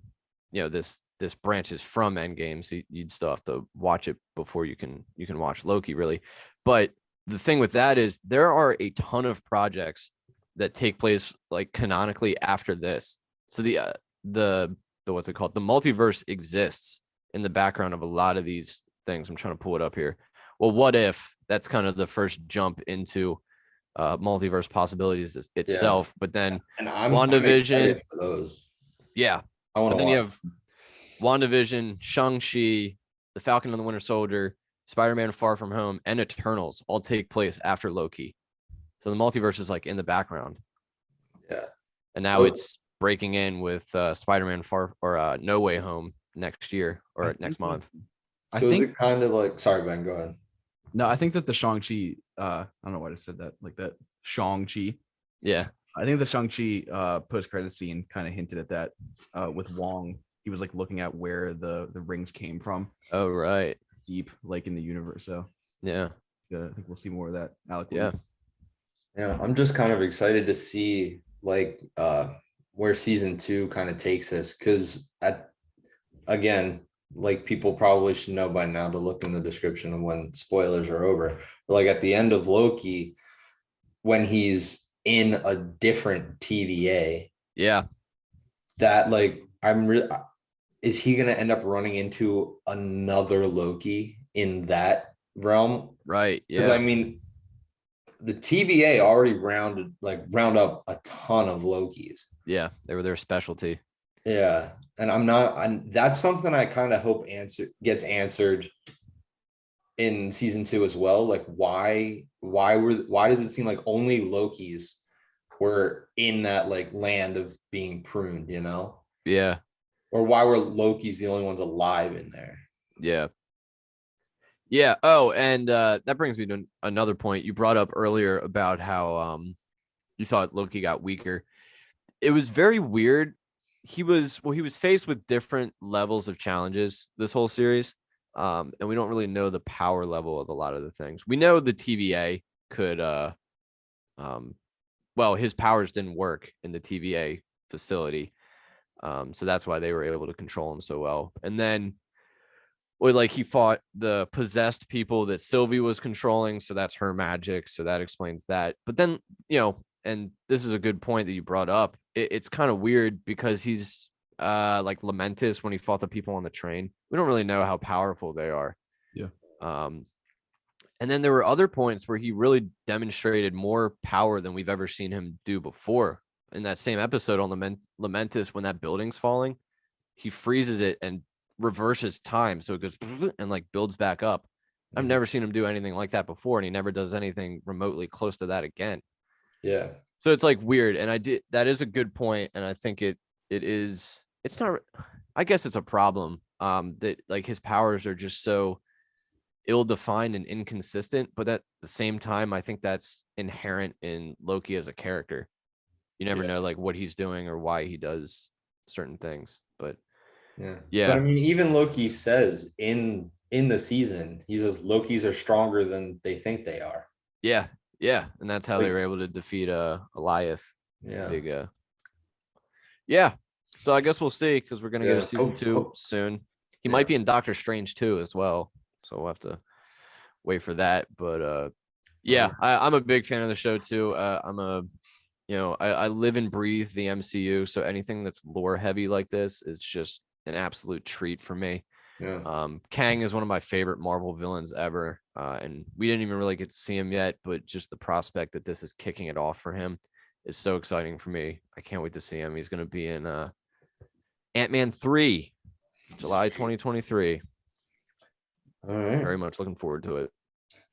You know, this branches from Endgame, so you'd still have to watch it before you can watch Loki, really. But the thing with that is there are a ton of projects that take place like canonically after this. So the what's it called? The multiverse exists in the background of a lot of these things. I'm trying to pull it up here. Well, what if that's kind of the first jump into multiverse possibilities itself? But then WandaVision, for those. Yeah. I want to. Then you have WandaVision, Shang-Chi, The Falcon and the Winter Soldier, Spider-Man Far From Home, and Eternals all take place after Loki. So the multiverse is like in the background. Yeah. And now it's breaking in with Spider-Man No Way Home next year or next month. I think kind of like, sorry, Ben, go ahead. No, I think that the Shang-Chi, I don't know why I said that like that. Shang-Chi. Yeah. I think the Shang-Chi post-credit scene kind of hinted at that with Wong. He was like looking at where the rings came from. Oh, right. Deep, like in the universe. So yeah, I think we'll see more of that. Alec. Yeah. Yeah, I'm just kind of excited to see like where season 2 kind of takes us, because again, like people probably should know by now to look in the description of when spoilers are over. But like at the end of Loki, when he's in a different TVA, yeah, that like is he gonna end up running into another Loki in that realm? Right. Yeah. Because I mean, the TVA already round up a ton of Lokis. Yeah, they were their specialty. Yeah, and that's something I kind of hope gets answered in season 2 as well. Like why does it seem like only Lokis were in that like land of being pruned, you know? Yeah, Or why were Lokis the only ones alive in there? yeah. Yeah. Oh, and that brings me to another point you brought up earlier about how you thought Loki got weaker. It was very weird. He was faced with different levels of challenges this whole series. And we don't really know the power level of a lot of the things. We know the TVA could well, his powers didn't work in the TVA facility. So that's why they were able to control him so well. And then or like he fought the possessed people that Sylvie was controlling, so that's her magic, so that explains that. But then, and this is a good point that you brought up. It's kind of weird because he's like Lamentus when he fought the people on the train. We don't really know how powerful they are. Yeah. And then there were other points where he really demonstrated more power than we've ever seen him do before. In that same episode on Lamentus, when that building's falling, he freezes it and reverses time, so it goes and like builds back up. I've never seen him do anything like that before, and he never does anything remotely close to that again. Yeah. So it's like weird, and that is a good point, and I think it's not. I guess it's a problem that like his powers are just so ill-defined and inconsistent, but at the same time, I think that's inherent in Loki as a character. You never know like what he's doing or why he does certain things, but yeah. But I mean, even Loki says in the season, he says Lokis are stronger than they think they are. Yeah, and that's how they were able to defeat Eliath. Yeah. Yeah. So I guess we'll see, because we're gonna get a season 2 soon. He might be in Doctor Strange 2 as well, so we'll have to wait for that. But I'm a big fan of the show too. I live and breathe the MCU, so anything that's lore heavy like this is just an absolute treat for me. Kang is one of my favorite Marvel villains ever, and we didn't even really get to see him yet, but just the prospect that this is kicking it off for him is so exciting for me. I can't wait to see him. He's going to be in Ant-Man 3, July 2023. All right. Very much looking forward to it.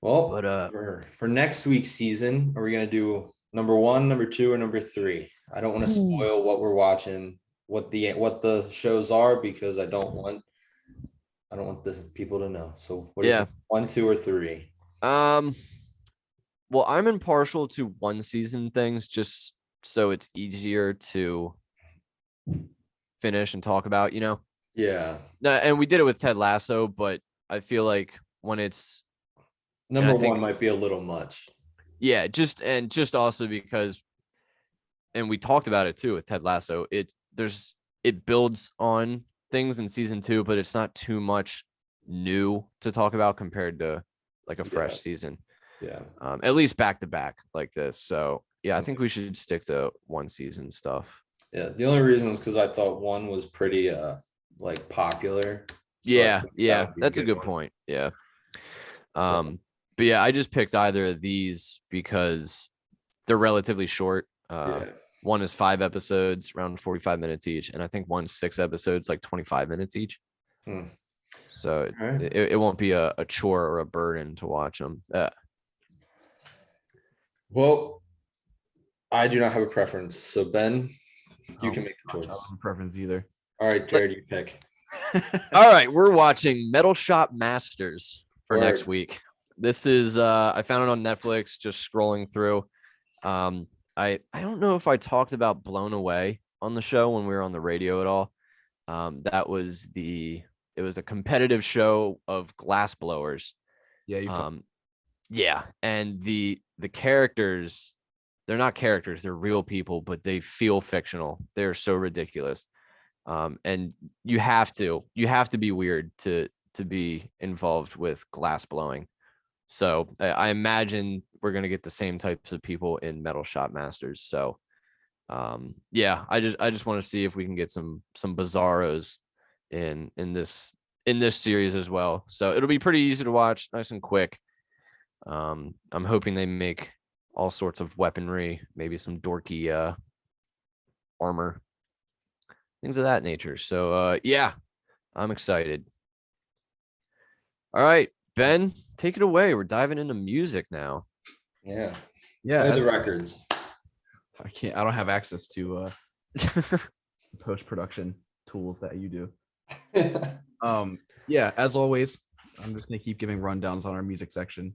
Well, but for next week's season, are we going to do number 1, number 2, or number 3? I don't want to spoil what we're watching, what the shows are, because I don't want the people to know. So what do you think? 1, 2, or 3? Well, I'm impartial to one season things just so it's easier to finish and talk about, Yeah. No, and we did it with Ted Lasso, but I feel like when it's number 1 might be a little much. Yeah, just also because, and we talked about it too with Ted Lasso, it builds on things in season 2, but it's not too much new to talk about compared to like a fresh season. Yeah. At least back to back like this. So yeah, I think we should stick to one season stuff. Yeah. The only reason was because I thought 1 was pretty like popular. So that's a good point. Yeah. But yeah, I just picked either of these because they're relatively short. One is 5 episodes, around 45 minutes each, and I think one's 6 episodes, like 25 minutes each. So it won't be a chore or a burden to watch them. Well, I do not have a preference. So Ben, you can make the choice. I don't have a preference either. All right, Jared, you pick. All right, we're watching Metal Shop Masters for next week. This is I found it on Netflix, just scrolling through. I don't know if I talked about Blown Away on the show when we were on the radio at all. It was a competitive show of glass blowers. Yeah, and the characters, they're not characters, they're real people, but they feel fictional. They're so ridiculous. And you have to be weird to be involved with glass blowing. So I imagine we're going to get the same types of people in Metal Shop Masters. So I just want to see if we can get some bizarros in this series as well. So it'll be pretty easy to watch, nice and quick. I'm hoping they make all sorts of weaponry, maybe some dorky armor, things of that nature. So yeah, I'm excited. All right, Ben, take it away. We're diving into music now. Yeah. Yeah, Play the records. I don't have access to post-production tools that you do. Yeah, as always, I'm just gonna keep giving rundowns on our music section.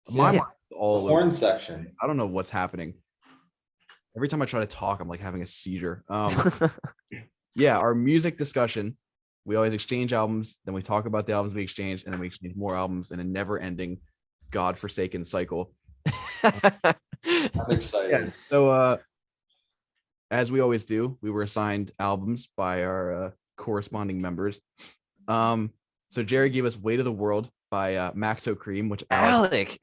My Yeah. mind's all over. Horn section. I don't know what's happening. Every time I try to talk, I'm like having a seizure. Yeah, our music discussion. We always exchange albums, then we talk about the albums we exchanged, and then we exchange more albums in a never-ending, godforsaken cycle. I'm excited. Yeah. So, as we always do, we were assigned albums by our corresponding members. So Jerry gave us "Weight of the World" by Maxo Cream, which Alec.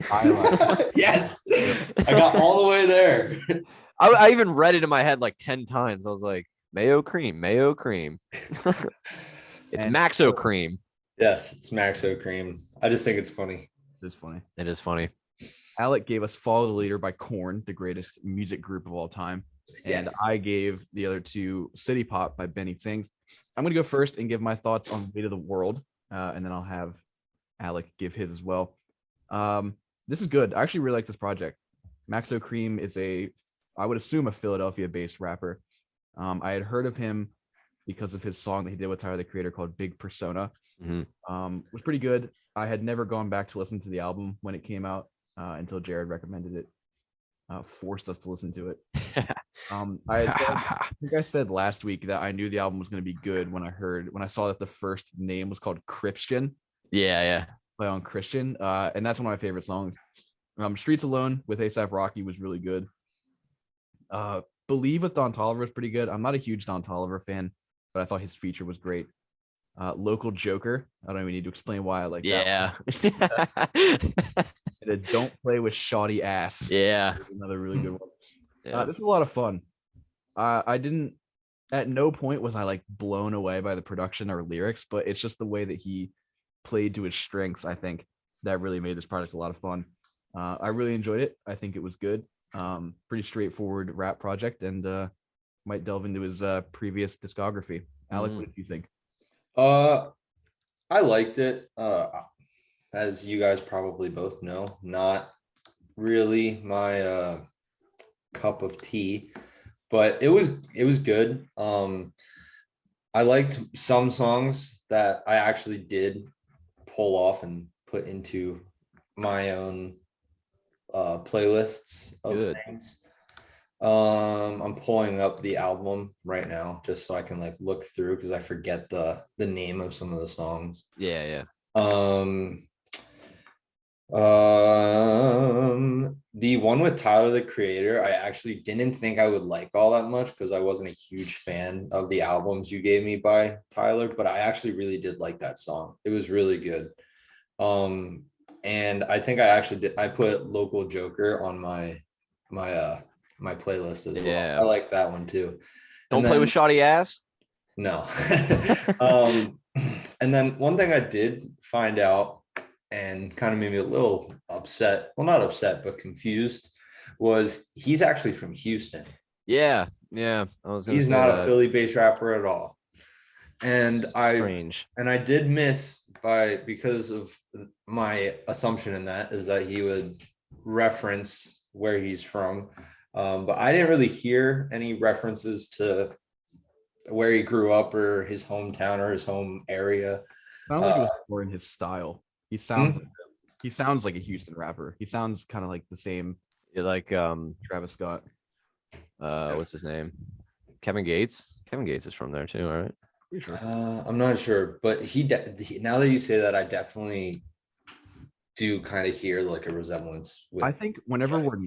Yes, I got all the way there. I even read it in my head like 10 times. I was like, mayo cream. It's And- Maxo Cream. Yes, it's Maxo Cream. I just think it's funny. It's funny. It is funny. Alec gave us "Follow the Leader" by Korn, the greatest music group of all time. And Yes. I gave the other two "City Pop" by Benny Sings. I'm going to go first and give my thoughts on "Weight of the World," and then I'll have Alec give his as well. This is good. I actually really like this project. Maxo Cream is I would assume, a Philadelphia-based rapper. I had heard of him because of his song that he did with Tyler, the Creator, called "Big Persona." Was pretty good. I had never gone back to listen to the album when it came out until Jared recommended it, forced us to listen to it. I think I said last week that I knew the album was going to be good when I saw that the first name was called Christian. Yeah. Play on Christian, and that's one of my favorite songs. "Streets Alone" with A$AP Rocky was really good. "Believe" with Don Toliver was pretty good. I'm not a huge Don Toliver fan, but I thought his feature was great. "Local Joker." I don't even need to explain why I like that. Yeah. And a "Don't Play with Shoddy Ass." Yeah. Another really good one. Yeah. This is a lot of fun. At no point was I like blown away by the production or lyrics, but it's just the way that he played to his strengths, I think, that really made this project a lot of fun. I really enjoyed it. I think it was good. Pretty straightforward rap project, and might delve into his previous discography. Alec, what did you think? I liked it. As you guys probably both know, not really my cup of tea, but it was good. I liked some songs that I actually did pull off and put into my own playlists of Good. things. I'm pulling up the album right now just so I can like look through because I forget the name of some of the songs. Yeah. The one with Tyler, the Creator, I actually didn't think I would like all that much because I wasn't a huge fan of the albums you gave me by Tyler, but I actually really did like that song. It was really good. And I think I put "Local Joker" on my playlist as well. Yeah. I like that one too. Don't play with shoddy ass. No. And then one thing I did find out and kind of made me a little upset, well, not upset, but confused, was he's actually from Houston. Yeah. He's not a Philly-based rapper at all. And strange. I did miss because of my assumption in that is that he would reference where he's from. But I didn't really hear any references to where he grew up or his hometown or his home area. Sounds like it was more in his style. He sounds like a Houston rapper. He sounds kind of like the same. Like Travis Scott. What's his name? Kevin Gates. Kevin Gates is from there too, all right? Pretty sure. I'm not sure, but he now that you say that, I definitely do kind of hear like a resemblance with. I think whenever we're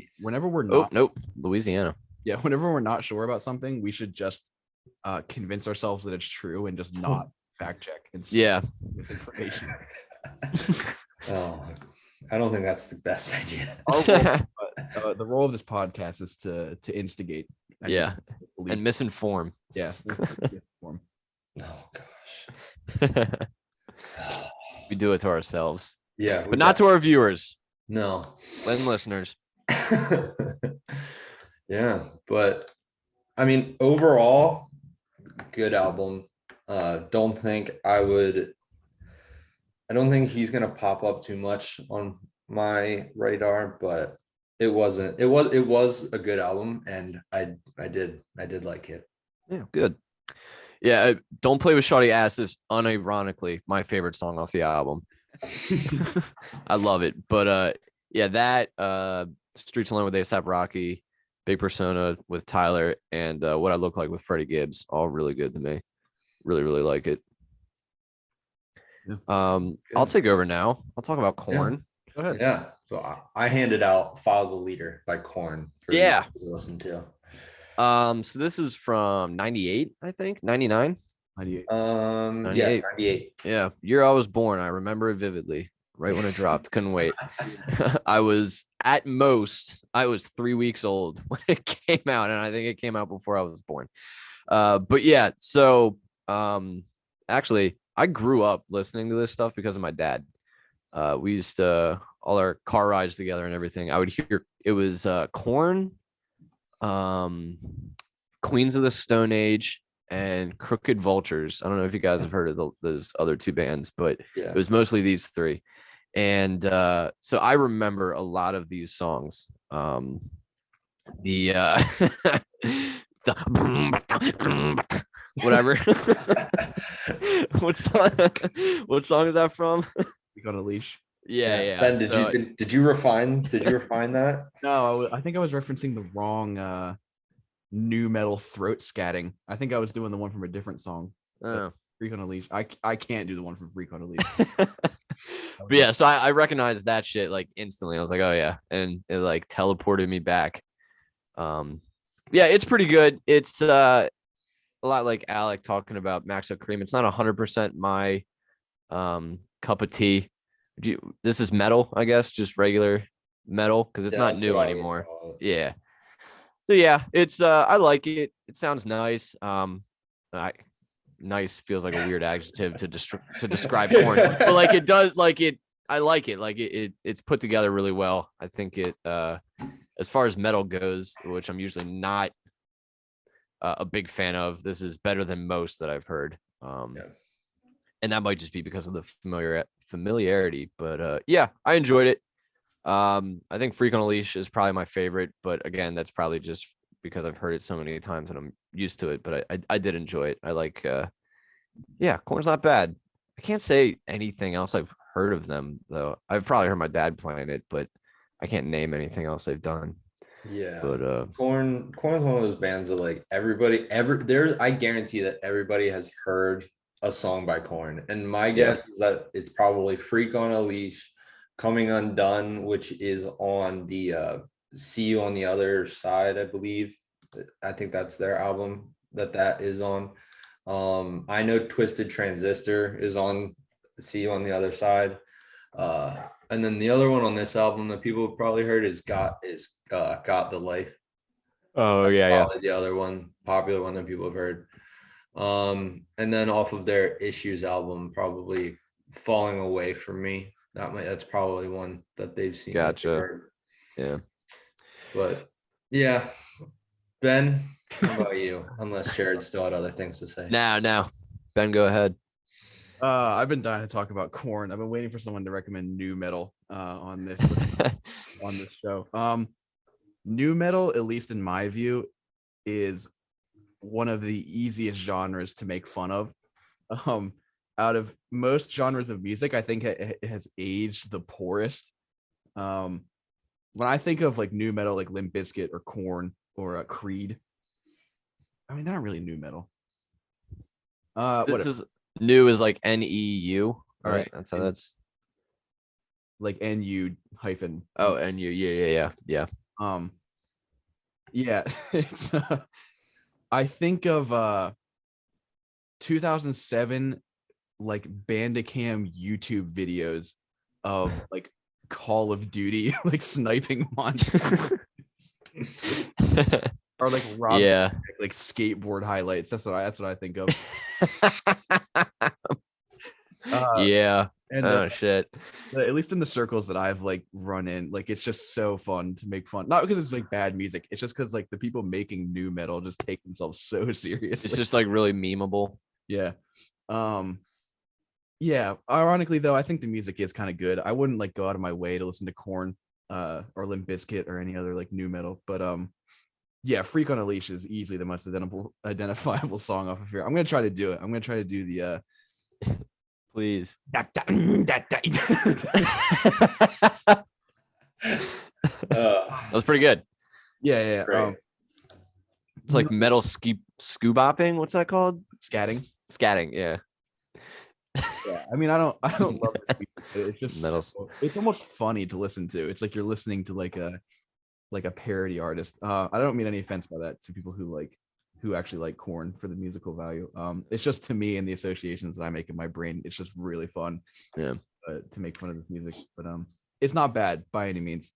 Oh, not nope. Louisiana. yeah, whenever we're not sure about something, we should just convince ourselves that it's true and just not fact check and Yeah. misinformation. Oh, I don't think that's the best idea. The role of this podcast is to instigate. I Yeah. think, And misinform. yeah. Oh gosh. We do it to ourselves. Yeah, But not to our viewers no. and listeners. Yeah, but I mean, overall, good album. Don't think I would. I don't think he's gonna pop up too much on my radar, but it wasn't. It was a good album, and I did like it. Yeah, good. Yeah, Don't Play with Shawty Ass is unironically my favorite song off the album. I love it. But yeah, that Streets Alone with A$AP Rocky, Big Persona with Tyler, and What I Look Like with Freddie Gibbs, all really good to me. Really, really like it. Yeah. I'll take over now. I'll talk about Corn. Go ahead. Yeah. So I handed out "Follow the Leader" by Korn for you Yeah. to listen to. So this is from 98, I think. 99. 98. Yes, 98. 98. Yeah. Year I was born. I remember it vividly. Right when it dropped. Couldn't wait. I was 3 weeks old when it came out, and I think it came out before I was born. But yeah, so actually I grew up listening to this stuff because of my dad. We used to all our car rides together and everything. I would hear it was Korn, Queens of the Stone Age, and Crooked Vultures. I don't know if you guys have heard of those other two bands, but Yeah. it was mostly these three. And so I remember a lot of these songs. The whatever. What song is that from? We got a leash. Yeah. Ben, did you refine that? No, I think I was referencing the wrong new metal throat scatting. I think I was doing the one from a different song. Oh. Freak on a Leash. I can't do the one from Freak on a Leash. But yeah, so I recognized that shit like instantly. I was like, oh yeah, and it like teleported me back. Yeah, it's pretty good. It's a lot like Alec talking about Max O Cream. It's not 100% my cup of tea. This is metal, I guess, just regular metal because it's not That's new what I would anymore. call it. Yeah. So yeah, it's I like it. It sounds nice. Nice feels like a weird adjective to describe Korn, but like it does, like it. I like it. Like it's put together really well. I think it as far as metal goes, which I'm usually not a big fan of, this is better than most that I've heard. Yeah. And that might just be because of the familiarity. But yeah, I enjoyed it. I think Freak on a Leash is probably my favorite, but again, that's probably just because I've heard it so many times and I'm used to it. But I did enjoy it. I like yeah, Korn's not bad. I can't say anything else I've heard of them though. I've probably heard my dad playing it, but I can't name anything else they've done. Yeah. But Korn's one of those bands that like I guarantee that everybody has heard a song by Korn. And my guess is that it's probably Freak on a Leash, Coming Undone, which is on the See You on the Other Side, I believe. I think that's their album that is on. I know Twisted Transistor is on See You on the Other Side. And then the other one on this album that people have probably heard is Got the Life. oh yeah. Probably the other one, popular one that people have heard. And then off of their Issues album, probably Falling Away from Me. That's probably one that they've seen. Gotcha. Yeah. But yeah, Ben, how about you? Unless Jared still had other things to say. Now, Ben, go ahead. I've been dying to talk about Korn. I've been waiting for someone to recommend new metal on this show. New metal, at least in my view, is one of the easiest genres to make fun of. Out of most genres of music, I think it has aged the poorest. When I think of like new metal, like Limp Bizkit or Korn or Creed, I mean they're not really new metal. This is new is like NEU. All right. That's how that's like NU hyphen. Oh, NU. Yeah. Yeah, it's I think of 2007 like Bandicam YouTube videos of like Call of Duty like sniping monsters or like Rob like skateboard highlights. That's what I think of. Yeah. And Oh shit. at least in the circles that I've like run in, like it's just so fun to make fun. Not because it's like bad music, it's just because like the people making new metal just take themselves so seriously. It's just like really memeable. Yeah. Yeah. Ironically though, I think the music is kind of good. I wouldn't like go out of my way to listen to Korn or Limp Bizkit or any other like new metal, but yeah, Freak on a Leash is easily the most identifiable song off of here. I'm gonna try to do it. I'm gonna try to do the Please. That was pretty good. Yeah. Great. It's like metal scubopping. What's that called? Scatting. Scatting. Yeah. Yeah, I mean, I don't love this music, but it's just Metal. it's almost funny to listen to. It's like you're listening to like a parody artist. I don't mean any offense by that to people who actually like Korn for the musical value. It's just to me and the associations that I make in my brain, it's just really fun. Yeah. To make fun of this music, but it's not bad by any means.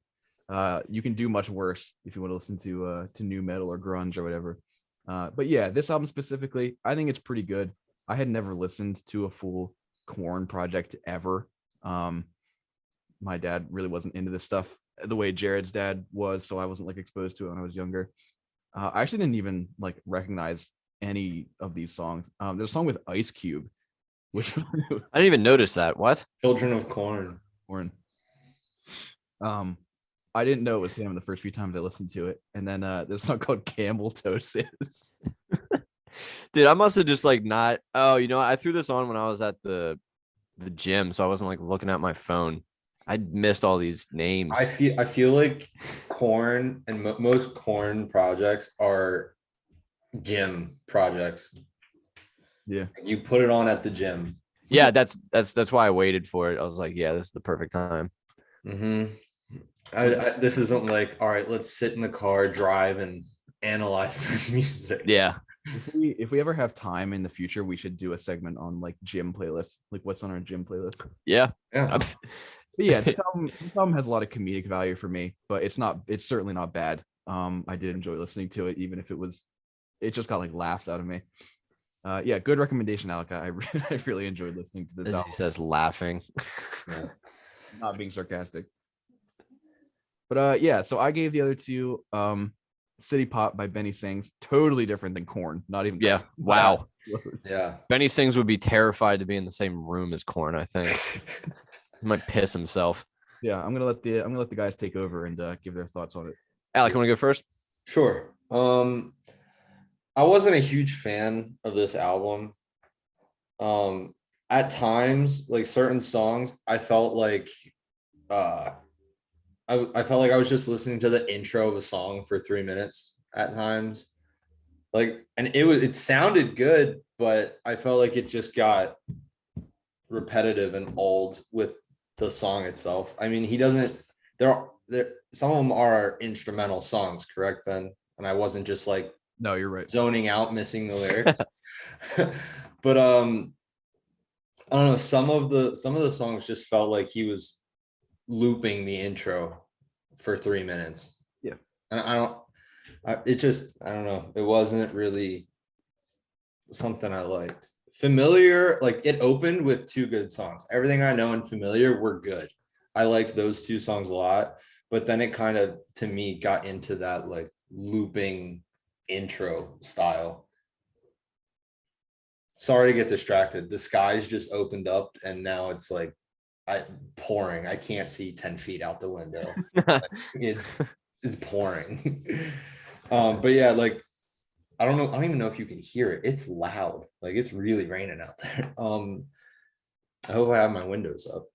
You can do much worse if you want to listen to new metal or grunge or whatever. But yeah, this album specifically, I think it's pretty good. I had never listened to a full Korn project ever. My dad really wasn't into this stuff the way Jared's dad was, so I wasn't like exposed to it when I was younger. I actually didn't even like recognize any of these songs. There's a song with Ice Cube, which I didn't even notice that. What? Children of Corn. Korn. I didn't know it was him the first few times I listened to it, and then there's a song called Camel Tosis. Dude, I must have just like not. Oh, you know, I threw this on when I was at the gym, so I wasn't like looking at my phone. I missed all these names. I feel like Corn and most Corn projects are gym projects. Yeah. You put it on at the gym. Yeah, that's why I waited for it. I was like, yeah, this is the perfect time. This isn't like, all right, let's sit in the car, drive, and analyze this music. Yeah. If we ever have time in the future, we should do a segment on like gym playlists, like what's on our gym playlist. Yeah. Yeah. But yeah, this album has a lot of comedic value for me, but it's certainly not bad. I did enjoy listening to it, even if it just got like laughs out of me. Yeah, good recommendation, Alec. I really enjoyed listening to this As album. he says, laughing. Yeah. Not being sarcastic. But yeah, so I gave the other two City Pop by Benny Sings, totally different than Korn. Not even Yeah. Wow. Yeah. Benny Sings would be terrified to be in the same room as Korn, I think. He might piss himself. Yeah, I'm gonna let the guys take over and give their thoughts on it. Alec, you want to go first? Sure. I wasn't a huge fan of this album. At times, like certain songs, I felt like I felt like I was just listening to the intro of a song for 3 minutes at times. Like, and it sounded good, but I felt like it just got repetitive and old with the song itself. I mean, there some of them are instrumental songs, correct, Ben? And I wasn't just like No, you're right. zoning out, missing the lyrics. But I don't know, some of the songs just felt like he was looping the intro for 3 minutes. Yeah. And I don't know. It wasn't really something I liked. Familiar, like it opened with 2 good songs. Everything I Know and Familiar were good. I liked those 2 songs a lot, but then it kind of, to me, got into that like looping intro style. Sorry to get distracted. The skies just opened up and now it's like pouring. I can't see 10 feet out the window. It's pouring. But yeah, like I don't even know if you can hear it. It's loud. Like it's really raining out there. I hope I have my windows up.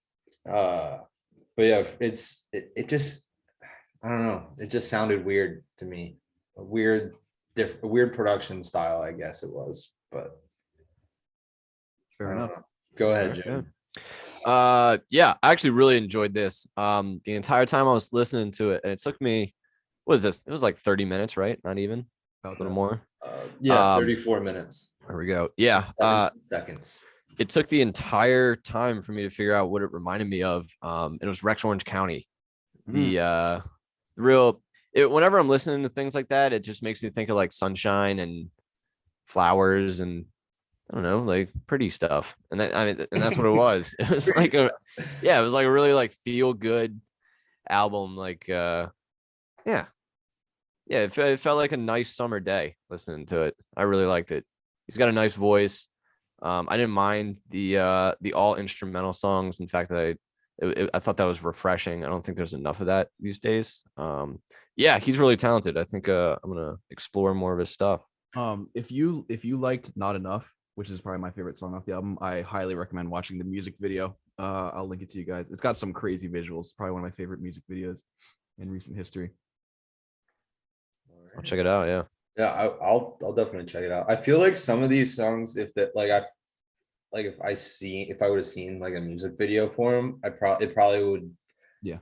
But yeah, it just, I don't know. It just sounded weird to me. A weird production style, I guess it was. But Fair enough. Go ahead, Sure, Jim. Yeah, I actually really enjoyed this. The entire time I was listening to it, and it took me, what is this? It was like 30 minutes, right? Not even a little more. Yeah, 34 minutes. There we go. Yeah. 17 seconds. It took the entire time for me to figure out what it reminded me of. It was Rex Orange County. Whenever I'm listening to things like that, it just makes me think of like sunshine and flowers and I don't know, like pretty stuff. And that, I mean, and that's what it was. It was like it was like a really like feel good album. Like, yeah, it felt like a nice summer day listening to it. I really liked it. He's got a nice voice. I didn't mind the all instrumental songs. In fact, I thought that was refreshing. I don't think there's enough of that these days. Yeah, he's really talented. I think I'm gonna explore more of his stuff. If you liked Not Enough, which is probably my favorite song off the album, I highly recommend watching the music video. I'll link it to you guys. It's got some crazy visuals. Probably one of my favorite music videos in recent history. I'll check it out. Yeah. Yeah, I'll definitely check it out. I feel like some of these songs, if that like if I would have seen like a music video for them, it probably would Yeah.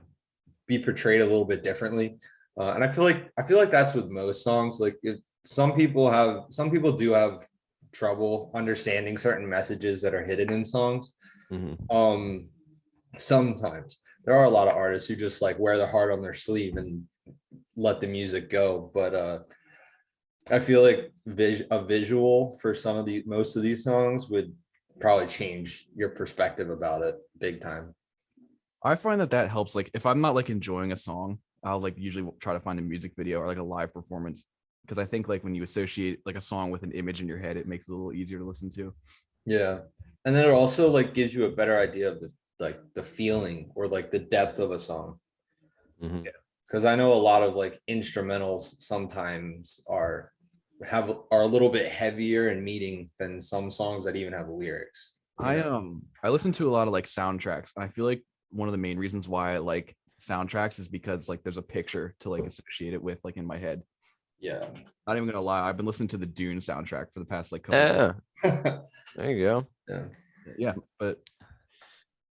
be portrayed a little bit differently. And I feel like that's with most songs. Like if some people do have trouble understanding certain messages that are hidden in songs. Mhm. Sometimes there are a lot of artists who just like wear their heart on their sleeve and let the music go. But I feel like a visual for most of these songs would probably change your perspective about it big time. I find that helps. Like if I'm not like enjoying a song, I'll like usually try to find a music video or like a live performance, because I think like when you associate like a song with an image in your head, it makes it a little easier to listen to. Yeah. And then it also like gives you a better idea of the feeling or like the depth of a song. Mhm. Because I know a lot of like instrumentals sometimes are a little bit heavier in meaning than some songs that even have lyrics. I listen to a lot of like soundtracks, and I feel like one of the main reasons why I like soundtracks is because like there's a picture to like associate it with like in my head. Yeah. Not even gonna lie, I've been listening to the Dune soundtrack for the past like couple. Yeah. Yeah. There you go. Yeah, but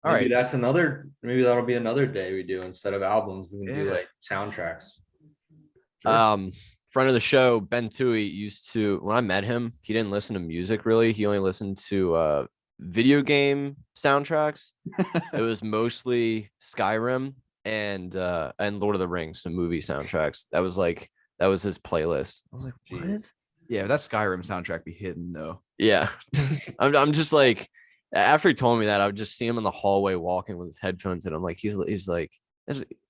all Maybe right. maybe that'll be another day we do instead of albums. We can do Yeah. like soundtracks. Sure. Friend of the show, Ben Tui, used to, when I met him, he didn't listen to music really. He only listened to video game soundtracks. It was mostly Skyrim and Lord of the Rings, some movie soundtracks. That was his playlist. I was like, what? Jeez. Yeah, that Skyrim soundtrack be hidden though. Yeah. I'm just like, after he told me that, I would just see him in the hallway walking with his headphones, and I'm like, he's like,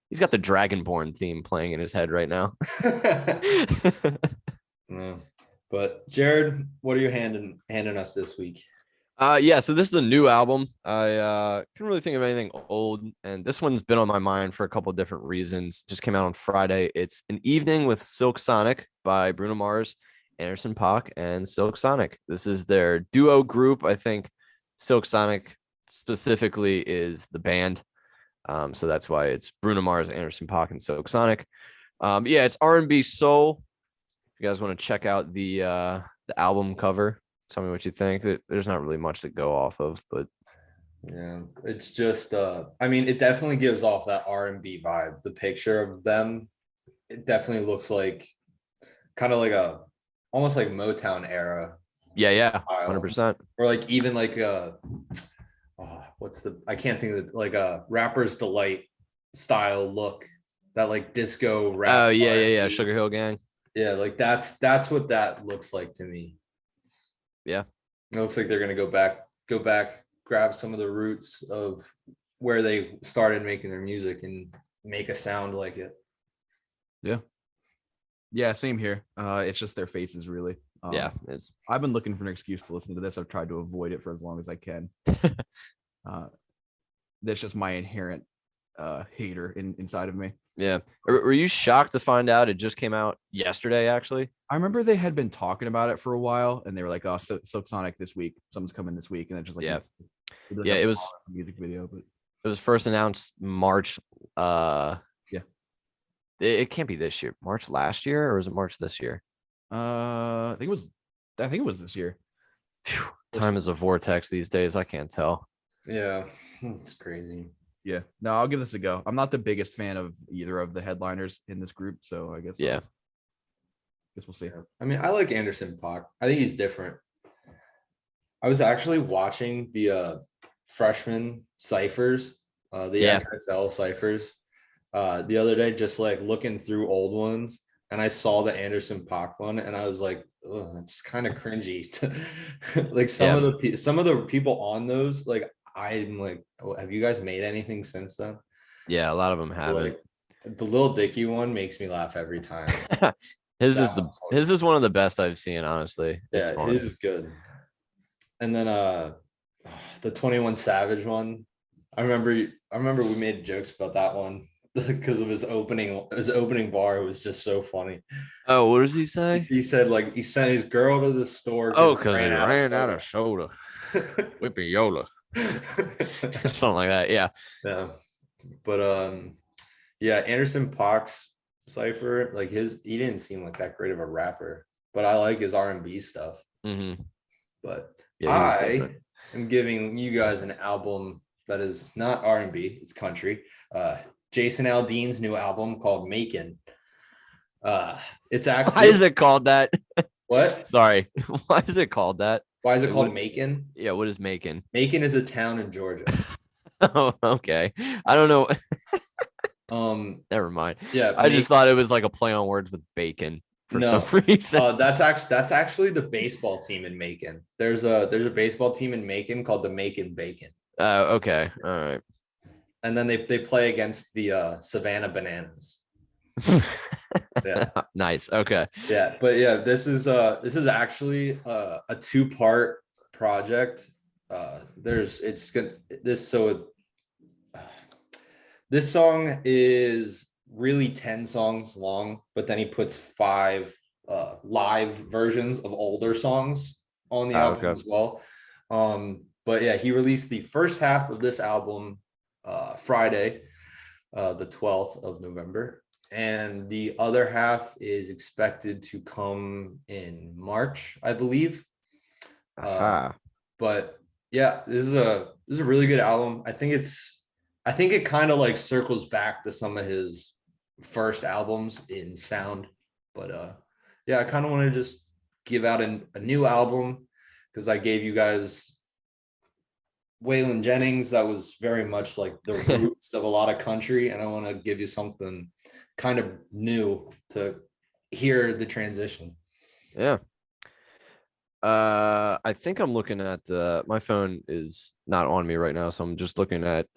he's got the Dragonborn theme playing in his head right now. Yeah. But Jared, what are you handing us this week? Yeah, so this is a new album. I couldn't really think of anything old, and this one's been on my mind for a couple of different reasons. Just came out on Friday. It's An Evening with Silk Sonic by Bruno Mars, Anderson .Paak, and Silk Sonic. This is their duo group. I think Silk Sonic specifically is the band. So that's why it's Bruno Mars, Anderson .Paak, and Silk Sonic. Yeah, it's R&B soul. If you guys want to check out the album cover, tell me what you think. There's not really much to go off of, but Yeah, it's just I mean, it definitely gives off that R&B vibe. The picture of them, it definitely looks like kind of like almost like Motown era yeah, style. 100%. Or like even like I can't think of it, like a Rapper's Delight style look, that like disco rap. Oh yeah, R&B. Sugar Hill Gang. Yeah, like that's what that looks like to me. Yeah. It looks like they're gonna go back, grab some of the roots of where they started making their music and make a sound like it. Yeah, same here. It's just their faces really. Yeah, it's I've been looking for an excuse to listen to this. I've tried to avoid it for as long as I can. That's just my inherent hater inside of me. yeah. Were you shocked to find out it just came out yesterday, actually? I remember they had been talking about it for a while, and they were like, "Oh, Silk Sonic this week. Something's coming this week," and then just like Yeah. like Yeah, a it was smaller music video, but it was first announced March. Yeah. It can't be this year. March last year, or is it March this year? I think it was this year. Phew, time is a vortex these days. I can't tell. Yeah, it's crazy. Yeah, no, I'll give this a go. I'm not the biggest fan of either of the headliners in this group, so I guess Yeah. guess we'll see. Yeah. I mean, I like Anderson .Paak. I think he's different. I was actually watching the freshman ciphers, the Yeah. XXL ciphers, the other day, just like looking through old ones. and I saw the Anderson .Paak one, and I was like, oh, that's kind of cringy. Like some of the people on those, like I'm like, oh, have you guys made anything since then? Yeah, a lot of them haven't. Like the Lil Dicky one makes me laugh every time. his That his is one of the best I've seen, honestly. It's Yeah, fun. his is good. And then the 21 Savage one. I remember we made jokes about that one because of his opening bar. It was just so funny. Oh, what does he say? He said like he sent his girl to the store. Oh, because he ran out of soda. Whippy Yola. Something like that. Yeah. Yeah. But yeah, Anderson .Paak's cipher, like he didn't seem like that great of a rapper, but I like his R&B stuff. Mm-hmm. But Yeah, I am giving you guys an album that is not R&B, it's country. Jason Aldean's new album called Macon. It's actually Why is it called that? What? Sorry. Why is it called that? Why is it called Macon? Yeah, what is Macon? Macon is a town in Georgia. Oh, okay. I don't know. Never mind. Yeah, I just thought it was like a play on words with bacon for some reason. That's actually the baseball team in Macon. There's a baseball team in Macon called the Macon Bacon. Okay. All right. And then they play against the Savannah Bananas. Yeah. Nice. Okay. Yeah, but yeah, this is actually a 2-part project. This song is really 10 songs long, but then he puts 5 live versions of older songs on the album as well. But yeah, he released the first half of this album Friday, the 12th of November, and the other half is expected to come in March, I believe. But yeah, this is a really good album. I think it kind of like circles back to some of his first albums in sound. But yeah, I kind of want to just give out a new album because I gave you guys Waylon Jennings. That was very much like the roots of a lot of country, and I want to give you something kind of new to hear the transition. Yeah. I think I'm looking at my phone is not on me right now, so I'm just looking at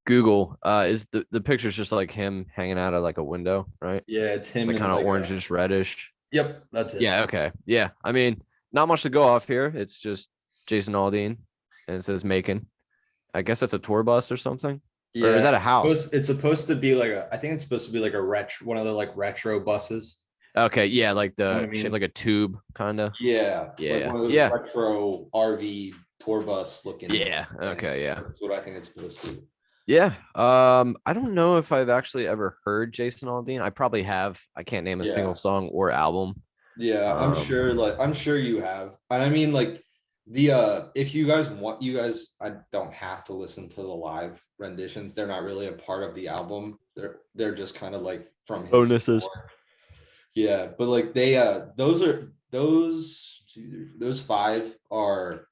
Google. Is the picture's just like him hanging out of like a window, right? Yeah, it's him, like kind of orangish reddish. Yep, that's it. Yeah, okay. Yeah. I mean, not much to go off here. It's just Jason Aldean and it says Macon. I guess that's a tour bus or something. Yeah, or is that a house? It's supposed to be like I think it's supposed to be like one of the like retro buses. Okay, yeah, like the You know what I mean? shape like a tube, kind of. Yeah, Yeah, like one of those yeah. retro RV tour bus looking. Yeah. Okay. Yeah. That's what I think it's supposed to be. Yeah. I don't know if I've actually ever heard Jason Aldean. I probably have. I can't name a single song or album. Yeah, I'm sure you have. And I mean, like if you guys want, I don't have to listen to the live renditions. They're not really a part of the album. They're just kind of like from his bonuses. score. Yeah, but like those 5 are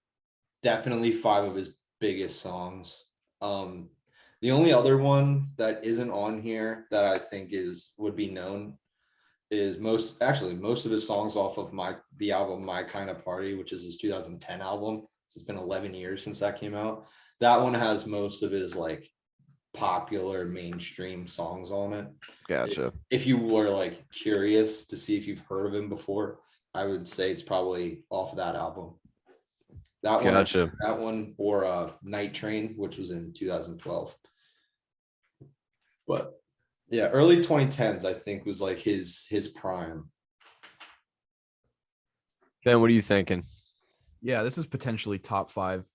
definitely 5 of his biggest songs. The only other one that isn't on here that I think would be known is most of his songs off of the album My Kind of Party, which is his 2010 album. It's been 11 years since that came out. That one has most of his like popular mainstream songs on it. Gotcha. If you were like curious to see if you've heard of him before, I would say it's probably off that album. That one or Night Train, which was in 2012. But yeah, early 2010s I think was like his prime. Ben, what are you thinking? Yeah, this is potentially top 5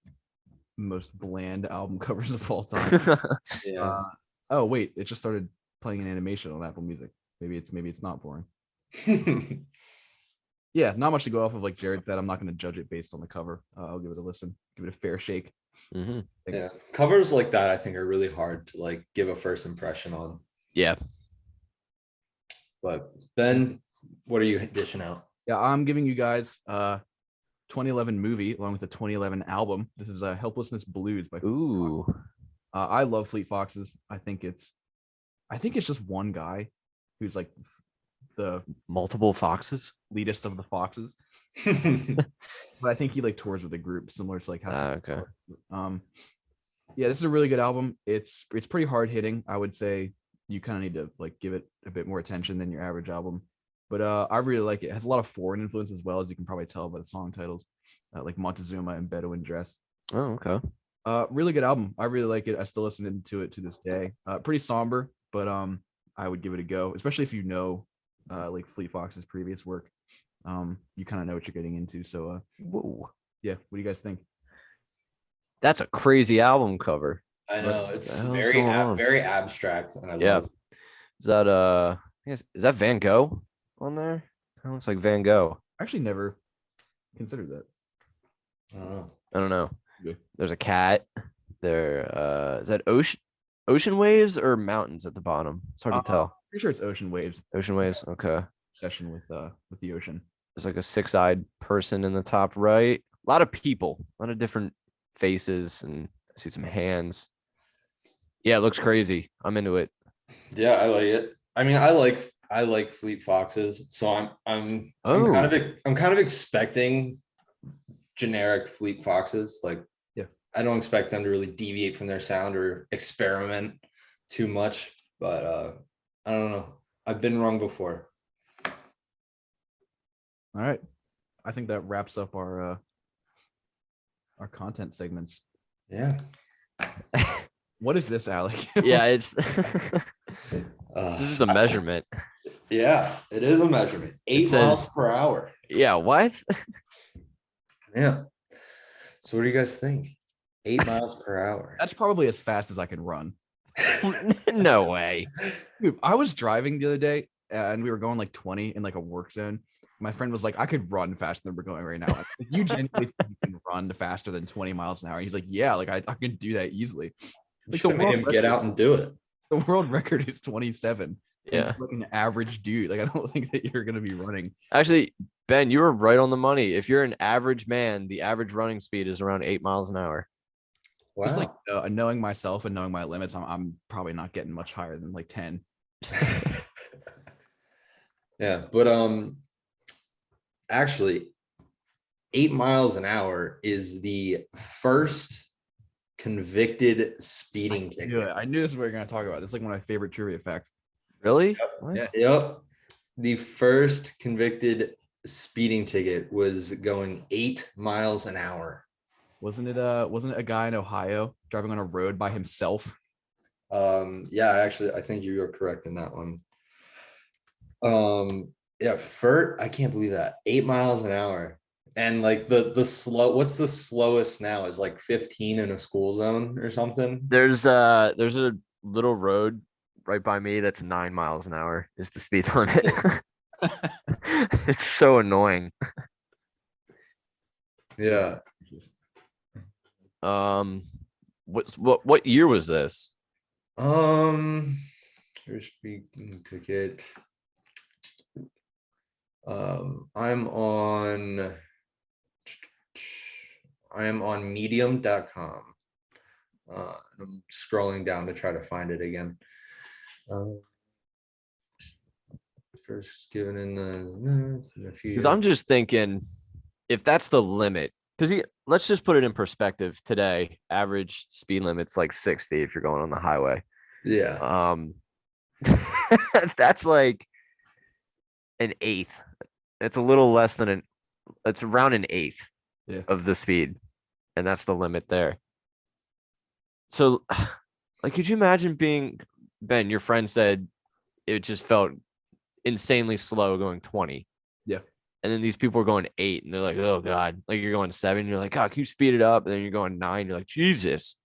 most bland album covers of all time. Yeah. Oh wait, it just started playing an animation on Apple Music. Maybe it's not boring. Yeah, not much to go off of like Jared said. I'm not going to judge it based on the cover. I'll give it a listen, give it a fair shake. Mm-hmm. Yeah, covers like that I think are really hard to like give a first impression on. Yeah. But Ben, what are you dishing out? Yeah, I'm giving you guys 2011 movie along with the 2011 album. This is Helplessness Blues by Ooh. I love Fleet Foxes. I think it's just one guy who's like the Multiple foxes. leadest of the foxes. But I think he like tours with a group similar to like how. Okay. Yeah, this is a really good album. It's pretty hard hitting. I would say you kind of need to like give it a bit more attention than your average album. But I really like it. It has a lot of foreign influence as well, as you can probably tell by the song titles, like Montezuma and Bedouin Dress. Oh, okay. Really good album. I really like it. I still listen to it to this day. Pretty somber, but I would give it a go, especially if you know like Fleet Fox's previous work. You kind of know what you're getting into. So Whoa. yeah, what do you guys think? That's a crazy album cover. I know it's the hell's very going on? very abstract, and I Yeah. love it. Is that I guess, is that Van Gogh on there? It looks like Van Gogh. Actually, never considered that. I don't know. I don't know. Yeah. There's a cat. There is that ocean waves or mountains at the bottom? It's hard to tell. Pretty sure it's Ocean Waves. Ocean waves. Okay. Session with the ocean. There's like a six-eyed person in the top right. A lot of people, a lot of different faces, and I see some hands. Yeah, it looks crazy. I'm into it. Yeah, I like it. I mean, I like Fleet Foxes, so I'm kind of expecting generic Fleet Foxes. Like, yeah, I don't expect them to really deviate from their sound or experiment too much. But I don't know. I've been wrong before. All right. I think that wraps up our content segments. Yeah. What is this, Alec? Yeah, it's this is a measurement. Yeah, it is a measurement. 8 miles per hour. Yeah, what? Yeah. So what do you guys think? 8 miles per hour. That's probably as fast as I can run. No way. Dude, I was driving the other day and we were going like 20 in like a work zone. My friend was like, I could run faster than we're going right now. Like, you genuinely think you can run faster than 20 miles an hour? He's like, yeah, like I can do that easily. Like, Should have made him get out and do it. The world record is 27. Yeah. Like an average dude. Like, I don't think that you're going to be running. Actually, Ben, you were right on the money. If you're an average man, the average running speed is around 8 miles an hour. Wow. Just like knowing myself and knowing my limits, I'm probably not getting much higher than like 10. Yeah, but actually 8 miles an hour is the first convicted speeding ticket. I knew this is what we are going to talk about. This is like one of my favorite trivia facts. Really? What? Yeah. Yep. The first convicted speeding ticket was going 8 miles an hour. Wasn't it a guy in Ohio driving on a road by himself? Yeah, actually, I think you are correct in that one. Yeah, I can't believe that. 8 miles an hour. And like the slow, what's the slowest now is like 15 in a school zone or something. There's a little road right by me that's 9 miles an hour is the speed limit. It's so annoying. Yeah. What year was this? First speeding ticket. I'm on medium.com. I'm scrolling down to try to find it again. First given in the Because I'm just thinking, if that's the limit, because let's just put it in perspective. Today, average speed limit's like 60 if you're going on the highway. Yeah. That's like an eighth. It's a little less than it's around an eighth of the speed, and that's the limit there. So, like, could you imagine being Ben? Your friend said it just felt insanely slow going 20. Yeah. And then these people are going 8 and they're like, oh God, like you're going 7. You're like, oh, can you speed it up? And then you're going 9. You're like, Jesus,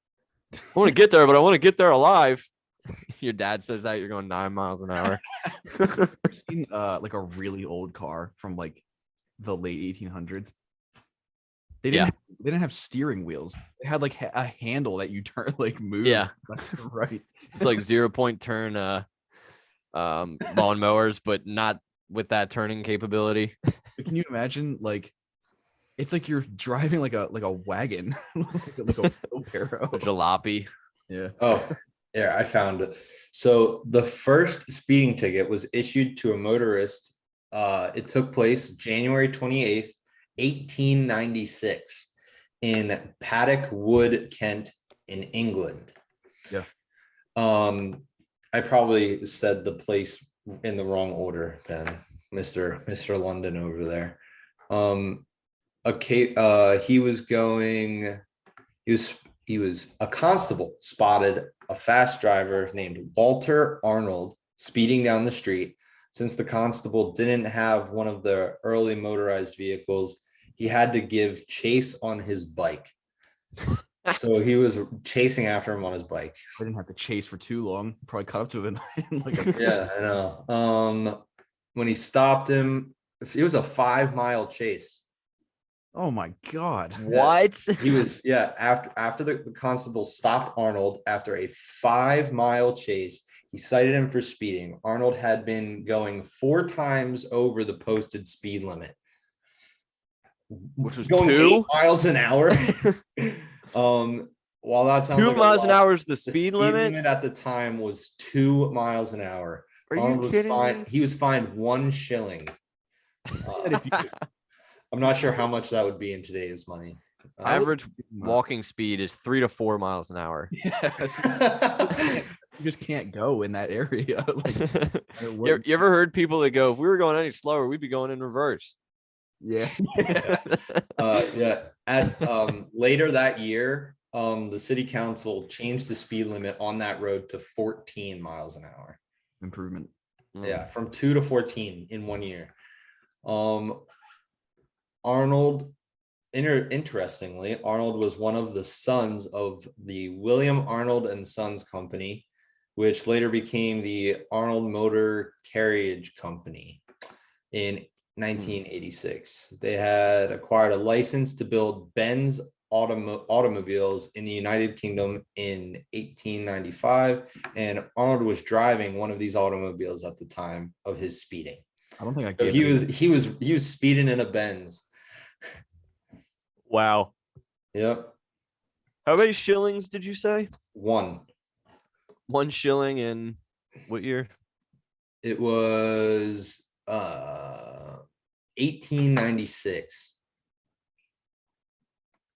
I want to get there, but I want to get there alive. Your dad says that you're going 9 miles an hour. Seen, like a really old car from like the late 1800s. They didn't have steering wheels. They had like a handle that you turn, like move. Yeah. Left to right. It's like 0-point turn lawn mowers, but not with that turning capability. Can you imagine, like, it's like you're driving like a wagon, like a wheelbarrow. A jalopy. Yeah. Oh, yeah, I found it. So the first speeding ticket was issued to a motorist. It took place January 28th, 1896 in Paddock Wood, Kent in England. Yeah. I probably said the place in the wrong order, Ben, Mr. London over there. He was a constable spotted a fast driver named Walter Arnold speeding down the street. Since the constable didn't have one of the early motorized vehicles, he had to give chase on his bike. So he was chasing after him on his bike. I didn't have to chase for too long. Probably caught up to him in like Yeah, I know. When he stopped him, it was a 5-mile chase. Oh my God. What? He was, after the constable stopped Arnold after a 5-mile chase, he cited him for speeding. Arnold had been going 4 times over the posted speed limit, Which was going 2 8 miles an hour. While that sounds 2 like a miles an lot, hour is the the speed limit. at the time was 2 miles an hour. Are you Arnold was kidding fined. me? He was fined 1 shilling. I'm not sure how much that would be in today's money. Average walking speed is 3 to 4 miles an hour. Yes. You just can't go in that area. Like, You ever heard people that go, if we were going any slower, we'd be going in reverse? yeah. Later that year, the city council changed the speed limit on that road to 14 miles an hour. Improvement. Yeah, from 2 to 14 in 1 year. Arnold, interestingly, Arnold was one of the sons of the William Arnold and Sons Company, which later became the Arnold Motor Carriage Company in 1986. They had acquired a license to build Benz automobiles in the United Kingdom in 1895, and Arnold was driving one of these automobiles at the time of his speeding. I don't think I So gave he was speeding in a Benz. Wow. Yep. How many shillings did you say? 1. 1 shilling in what year? It was 1896.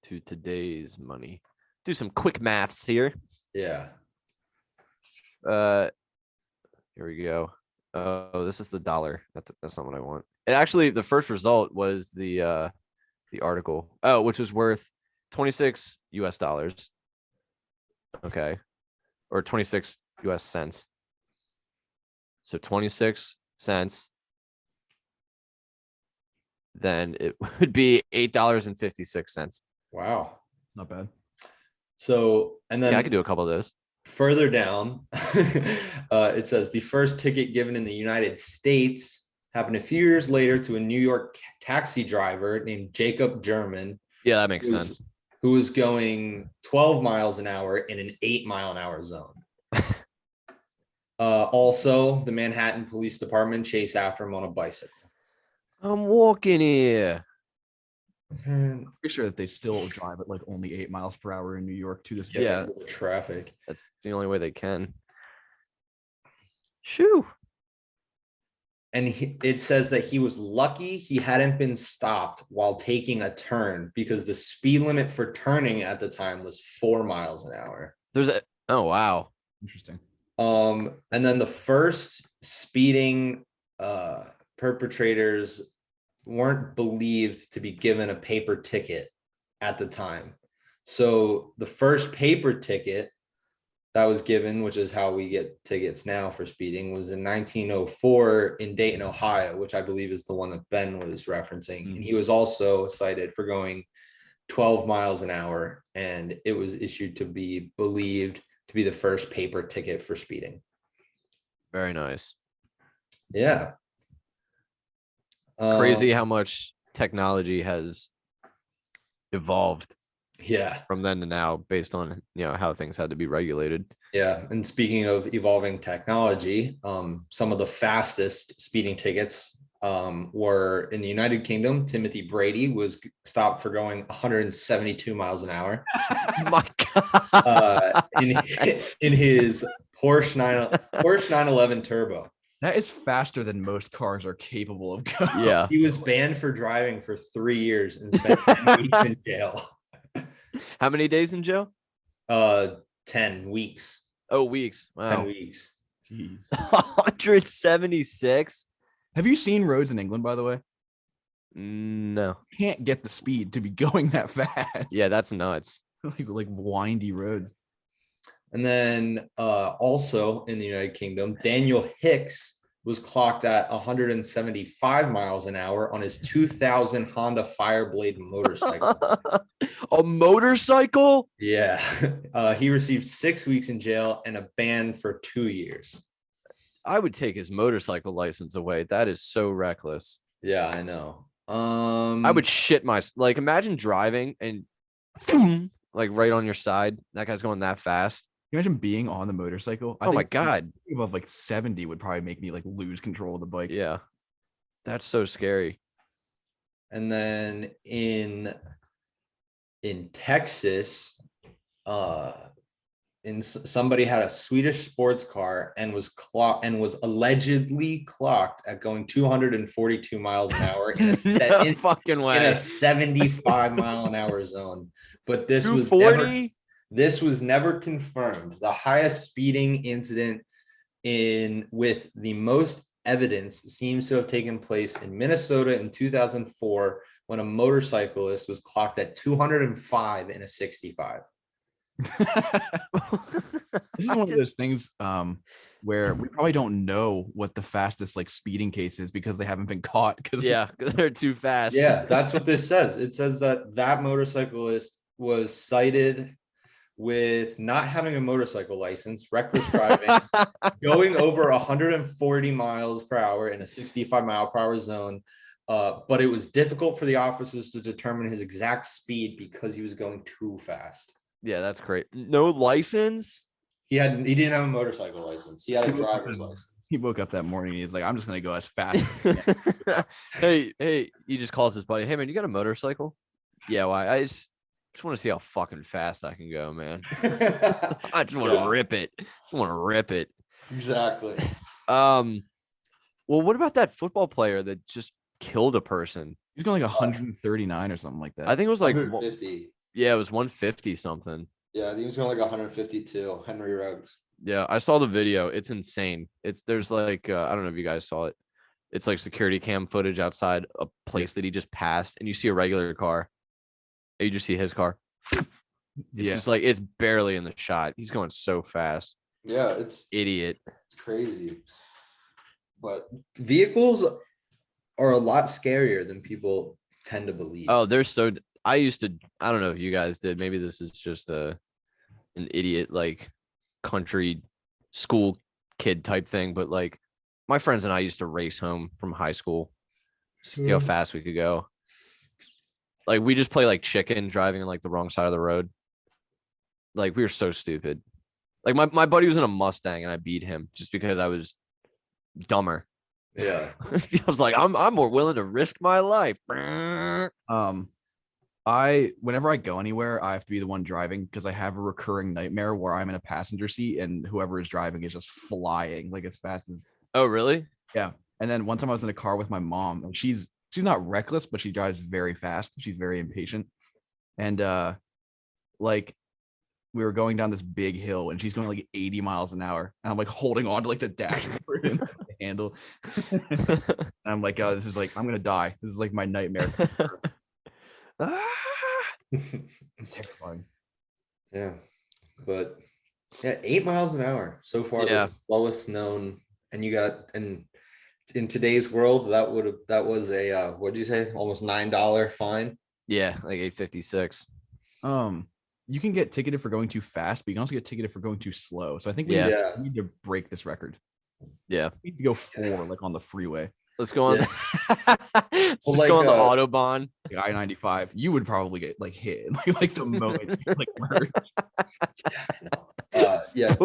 To today's money. Do some quick maths here. Yeah. Here we go. Oh, this is the dollar. That's not what I want. And actually, the first result was the article. Oh, which was worth $26 US. Okay, or 26 US cents. So 26 cents. Then it would be $8.56. Wow. not bad. So, and then Yeah, I could do a couple of those. further down, it says the first ticket given in the United States happened a few years later to a New York taxi driver named Jacob German. Yeah, that makes who was- sense. Who was going 12 miles an hour in an 8-mile-an-hour zone. Also, the Manhattan Police Department chased after him on a bicycle. I'm walking here. Hmm, Pretty sure that they still drive at like only 8 miles per hour in New York to this day. Yeah. because of the traffic. That's the only way they can. Shoo. And it says that he was lucky he hadn't been stopped while taking a turn, because the speed limit for turning at the time was 4 miles an hour. Oh, wow. Interesting. And then the first speeding perpetrators weren't believed to be given a paper ticket at the time. So the first paper ticket that was given, which is how we get tickets now for speeding, was in 1904 in Dayton, Ohio, which I believe is the one that Ben was referencing. And he was also cited for going 12 miles an hour, and it was issued to be believed to be the first paper ticket for speeding. Very nice. Yeah. Crazy how much technology has evolved Yeah. from then to now based on, how things had to be regulated. Yeah. And speaking of evolving technology, some of the fastest speeding tickets were in the United Kingdom. Timothy Brady was stopped for going 172 miles an hour. My God. In his Porsche 911 Turbo. That is faster than most cars are capable of going. Yeah. He was banned for driving for 3 years and spent 10 weeks in jail. How many days in jail? 10 weeks. Oh, weeks. 10 Wow. weeks. Jeez. 176. Have you seen roads in England, by the way? No. Can't get the speed to be going that fast. Yeah, that's nuts. like windy roads. And then also in the United Kingdom, Daniel Hicks was clocked at 175 miles an hour on his 2000 Honda Fireblade motorcycle. A motorcycle? Yeah. He received 6 weeks in jail and a ban for 2 years. I would take his motorcycle license away. That is so reckless. Yeah, I know. I would shit my like. Imagine driving and like right on your side. That guy's going that fast. Can you imagine being on the motorcycle? Oh my God. Above like 70 would probably make me like lose control of the bike. Yeah, that's so scary. And then in Texas, somebody had a Swedish sports car and was allegedly clocked at going 242 miles an hour in a No fucking way. in a 75 mile an hour zone. But this was 240? this was never confirmed. The highest speeding incident with the most evidence seems to have taken place in Minnesota in 2004 when a motorcyclist was clocked at 205 in a 65. This is one of those things where we probably don't know what the fastest like speeding case is because they haven't been caught. Yeah, they're too fast. Yeah, that's what this says. It says that motorcyclist was cited with not having a motorcycle license, reckless driving, going over 140 miles per hour in a 65 mile per hour zone. But it was difficult for the officers to determine his exact speed because he was going too fast. Yeah, that's great. No license? He didn't have a motorcycle license. He had a driver's license. He woke up that morning and he's like, I'm just gonna go as fast. Hey, he just calls his buddy. Hey man, you got a motorcycle? Yeah, why? I just want to see how fucking fast I can go, man. I just want to rip it. Exactly. Well, what about that football player that just killed a person? He's going like 139 or something like that. I think it was like 150. Yeah, it was 150 something. Yeah, I think he was going like 152. Henry Ruggs. Yeah, I saw the video. It's insane. There's like I don't know if you guys saw it. It's like security cam footage outside a place that he just passed, and you see a regular car. And you just see his car. It's just like it's barely in the shot. He's going so fast. Yeah, it's Idiot. It's crazy. But vehicles are a lot scarier than people tend to believe. Oh, they're so. I don't know if you guys did. Maybe this is just an idiot like country school kid type thing, but like my friends and I used to race home from high school, see how fast we could go. Like we just play like chicken driving in like the wrong side of the road. Like we were so stupid. Like my buddy was in a Mustang and I beat him just because I was dumber. Yeah. I was like, I'm more willing to risk my life. Whenever I go anywhere, I have to be the one driving because I have a recurring nightmare where I'm in a passenger seat and whoever is driving is just flying like as fast as. Oh, really? Yeah. And then one time I was in a car with my mom and she's not reckless, but she drives very fast. She's very impatient. And like we were going down this big hill and she's going like 80 miles an hour. And I'm like holding on to like the dashboard and the handle. And I'm like, oh, this is like, I'm going to die. This is like my nightmare. Terrifying. Yeah. But yeah, 8 miles an hour so far, Yeah. the slowest known. And in today's world, that was a what'd you say? Almost $9 fine. Yeah, like 856. You can get ticketed for going too fast, but you can also get ticketed for going too slow. So I think we need to break this record. Yeah. We need to go 4 like on the freeway. Let's go on. Yeah. Let's Well, just go on the like, Autobahn. Like I-95, you would probably get like hit like the moment you like merge. Yeah,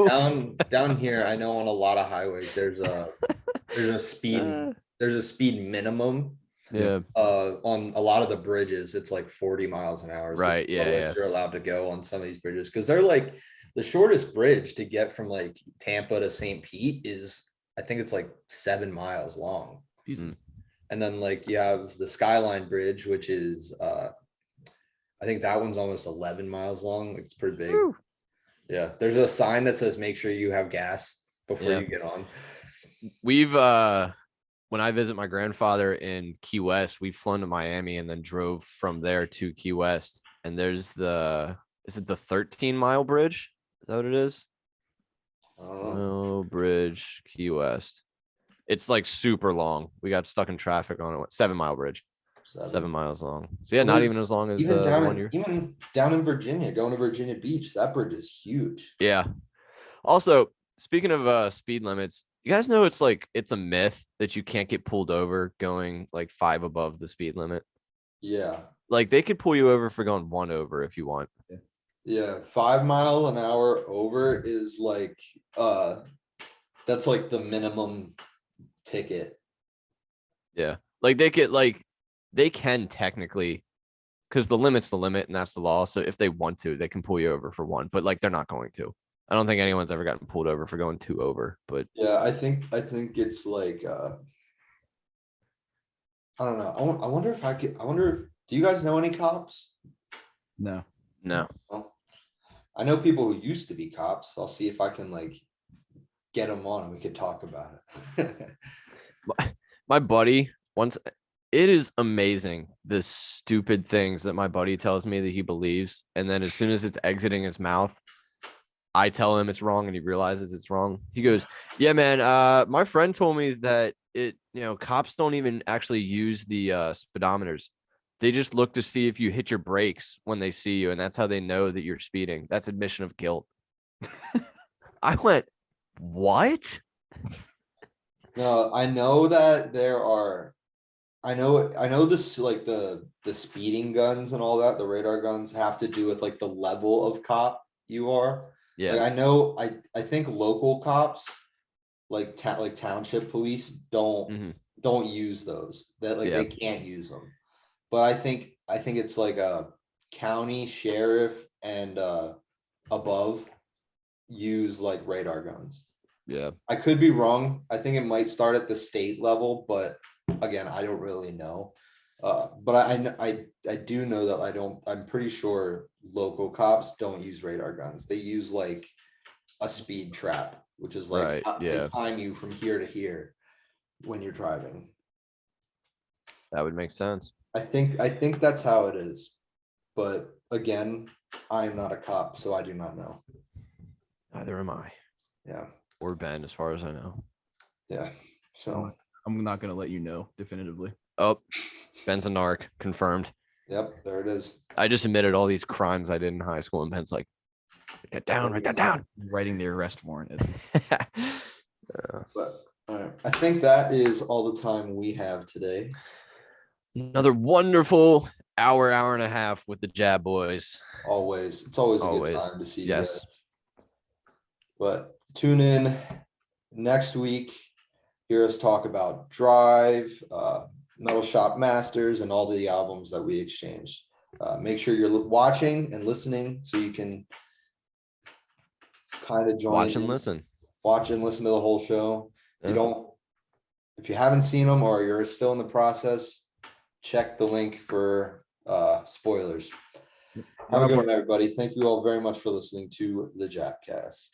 down here, I know on a lot of highways there's a speed minimum. Yeah. On a lot of the bridges, it's like 40 miles an hour. Right. Yeah. You're allowed to go on some of these bridges because they're the shortest bridge to get from like Tampa to St. Pete is, I think it's like 7 miles long. Jesus. And then like you have the Skyline Bridge, which is I think that one's almost 11 miles long. Like, it's pretty big. Whew. Yeah. There's a sign that says make sure you have gas before Yeah. you get on. We've when I visit my grandfather in Key West, we've flown to Miami and then drove from there to Key West. And there's is it the 13-mile bridge? Is that what it is? Bridge, Key West. It's like super long. We got stuck in traffic on it. 7-mile bridge. 7 miles long. So yeah, not even as long as even the one you're. Even down in Virginia, going to Virginia Beach, that bridge is huge. Yeah. Also, speaking of speed limits, you guys know it's a myth that you can't get pulled over going like 5 above the speed limit. Yeah. Like they could pull you over for going 1 over if you want. Yeah, 5 mile an hour over is like that's like the minimum ticket. Yeah. Like they can technically, because the limit's the limit and that's the law. So if they want to, they can pull you over for 1, but like they're not going to. I don't think anyone's ever gotten pulled over for going 2 over, but yeah, I think it's like I don't know. I wonder if do you guys know any cops? No. Well, I know people who used to be cops. I'll see if I can like get them on and we could talk about it. my buddy once, it is amazing the stupid things that my buddy tells me that he believes. And then as soon as it's exiting his mouth, I tell him it's wrong and he realizes it's wrong. He goes, yeah, man, my friend told me that cops don't even actually use the speedometers. They just look to see if you hit your brakes when they see you. And that's how they know that you're speeding. That's admission of guilt. I went, what? No, I know that there are, I know this, like the speeding guns and all that, the radar guns have to do with like the level of cop you are. Yeah. Like, I know, I think local cops, like township police don't use those. That like they can't use them. But I think it's like a county sheriff and above use like radar guns. Yeah. I could be wrong. I think it might start at the state level, but again, I don't really know. But I do know that I'm pretty sure local cops don't use radar guns. They use like a speed trap, which is like they time you from here to here when you're driving. That would make sense. I think that's how it is. But again, I am not a cop, so I do not know. Neither am I. Yeah. Or Ben, as far as I know. Yeah. So I'm not gonna let you know definitively. Oh, Ben's a narc, confirmed. Yep, there it is. I just admitted all these crimes I did in high school, and Ben's like, write that down. Writing the arrest warrant. But all right, I think that is all the time we have today. Another wonderful hour and a half with the Jab Boys. Always. It's always a good time to see you yes. guys. But tune in next week. Hear us talk about Drive, Metal Shop Masters, and all the albums that we exchanged. Make sure you're watching and listening so you can kind of join. Watch and listen. Watch and listen to the whole show. If you haven't seen them or you're still in the process, check the link for spoilers. Have a good one, everybody. Thank you all very much for listening to the Japcast.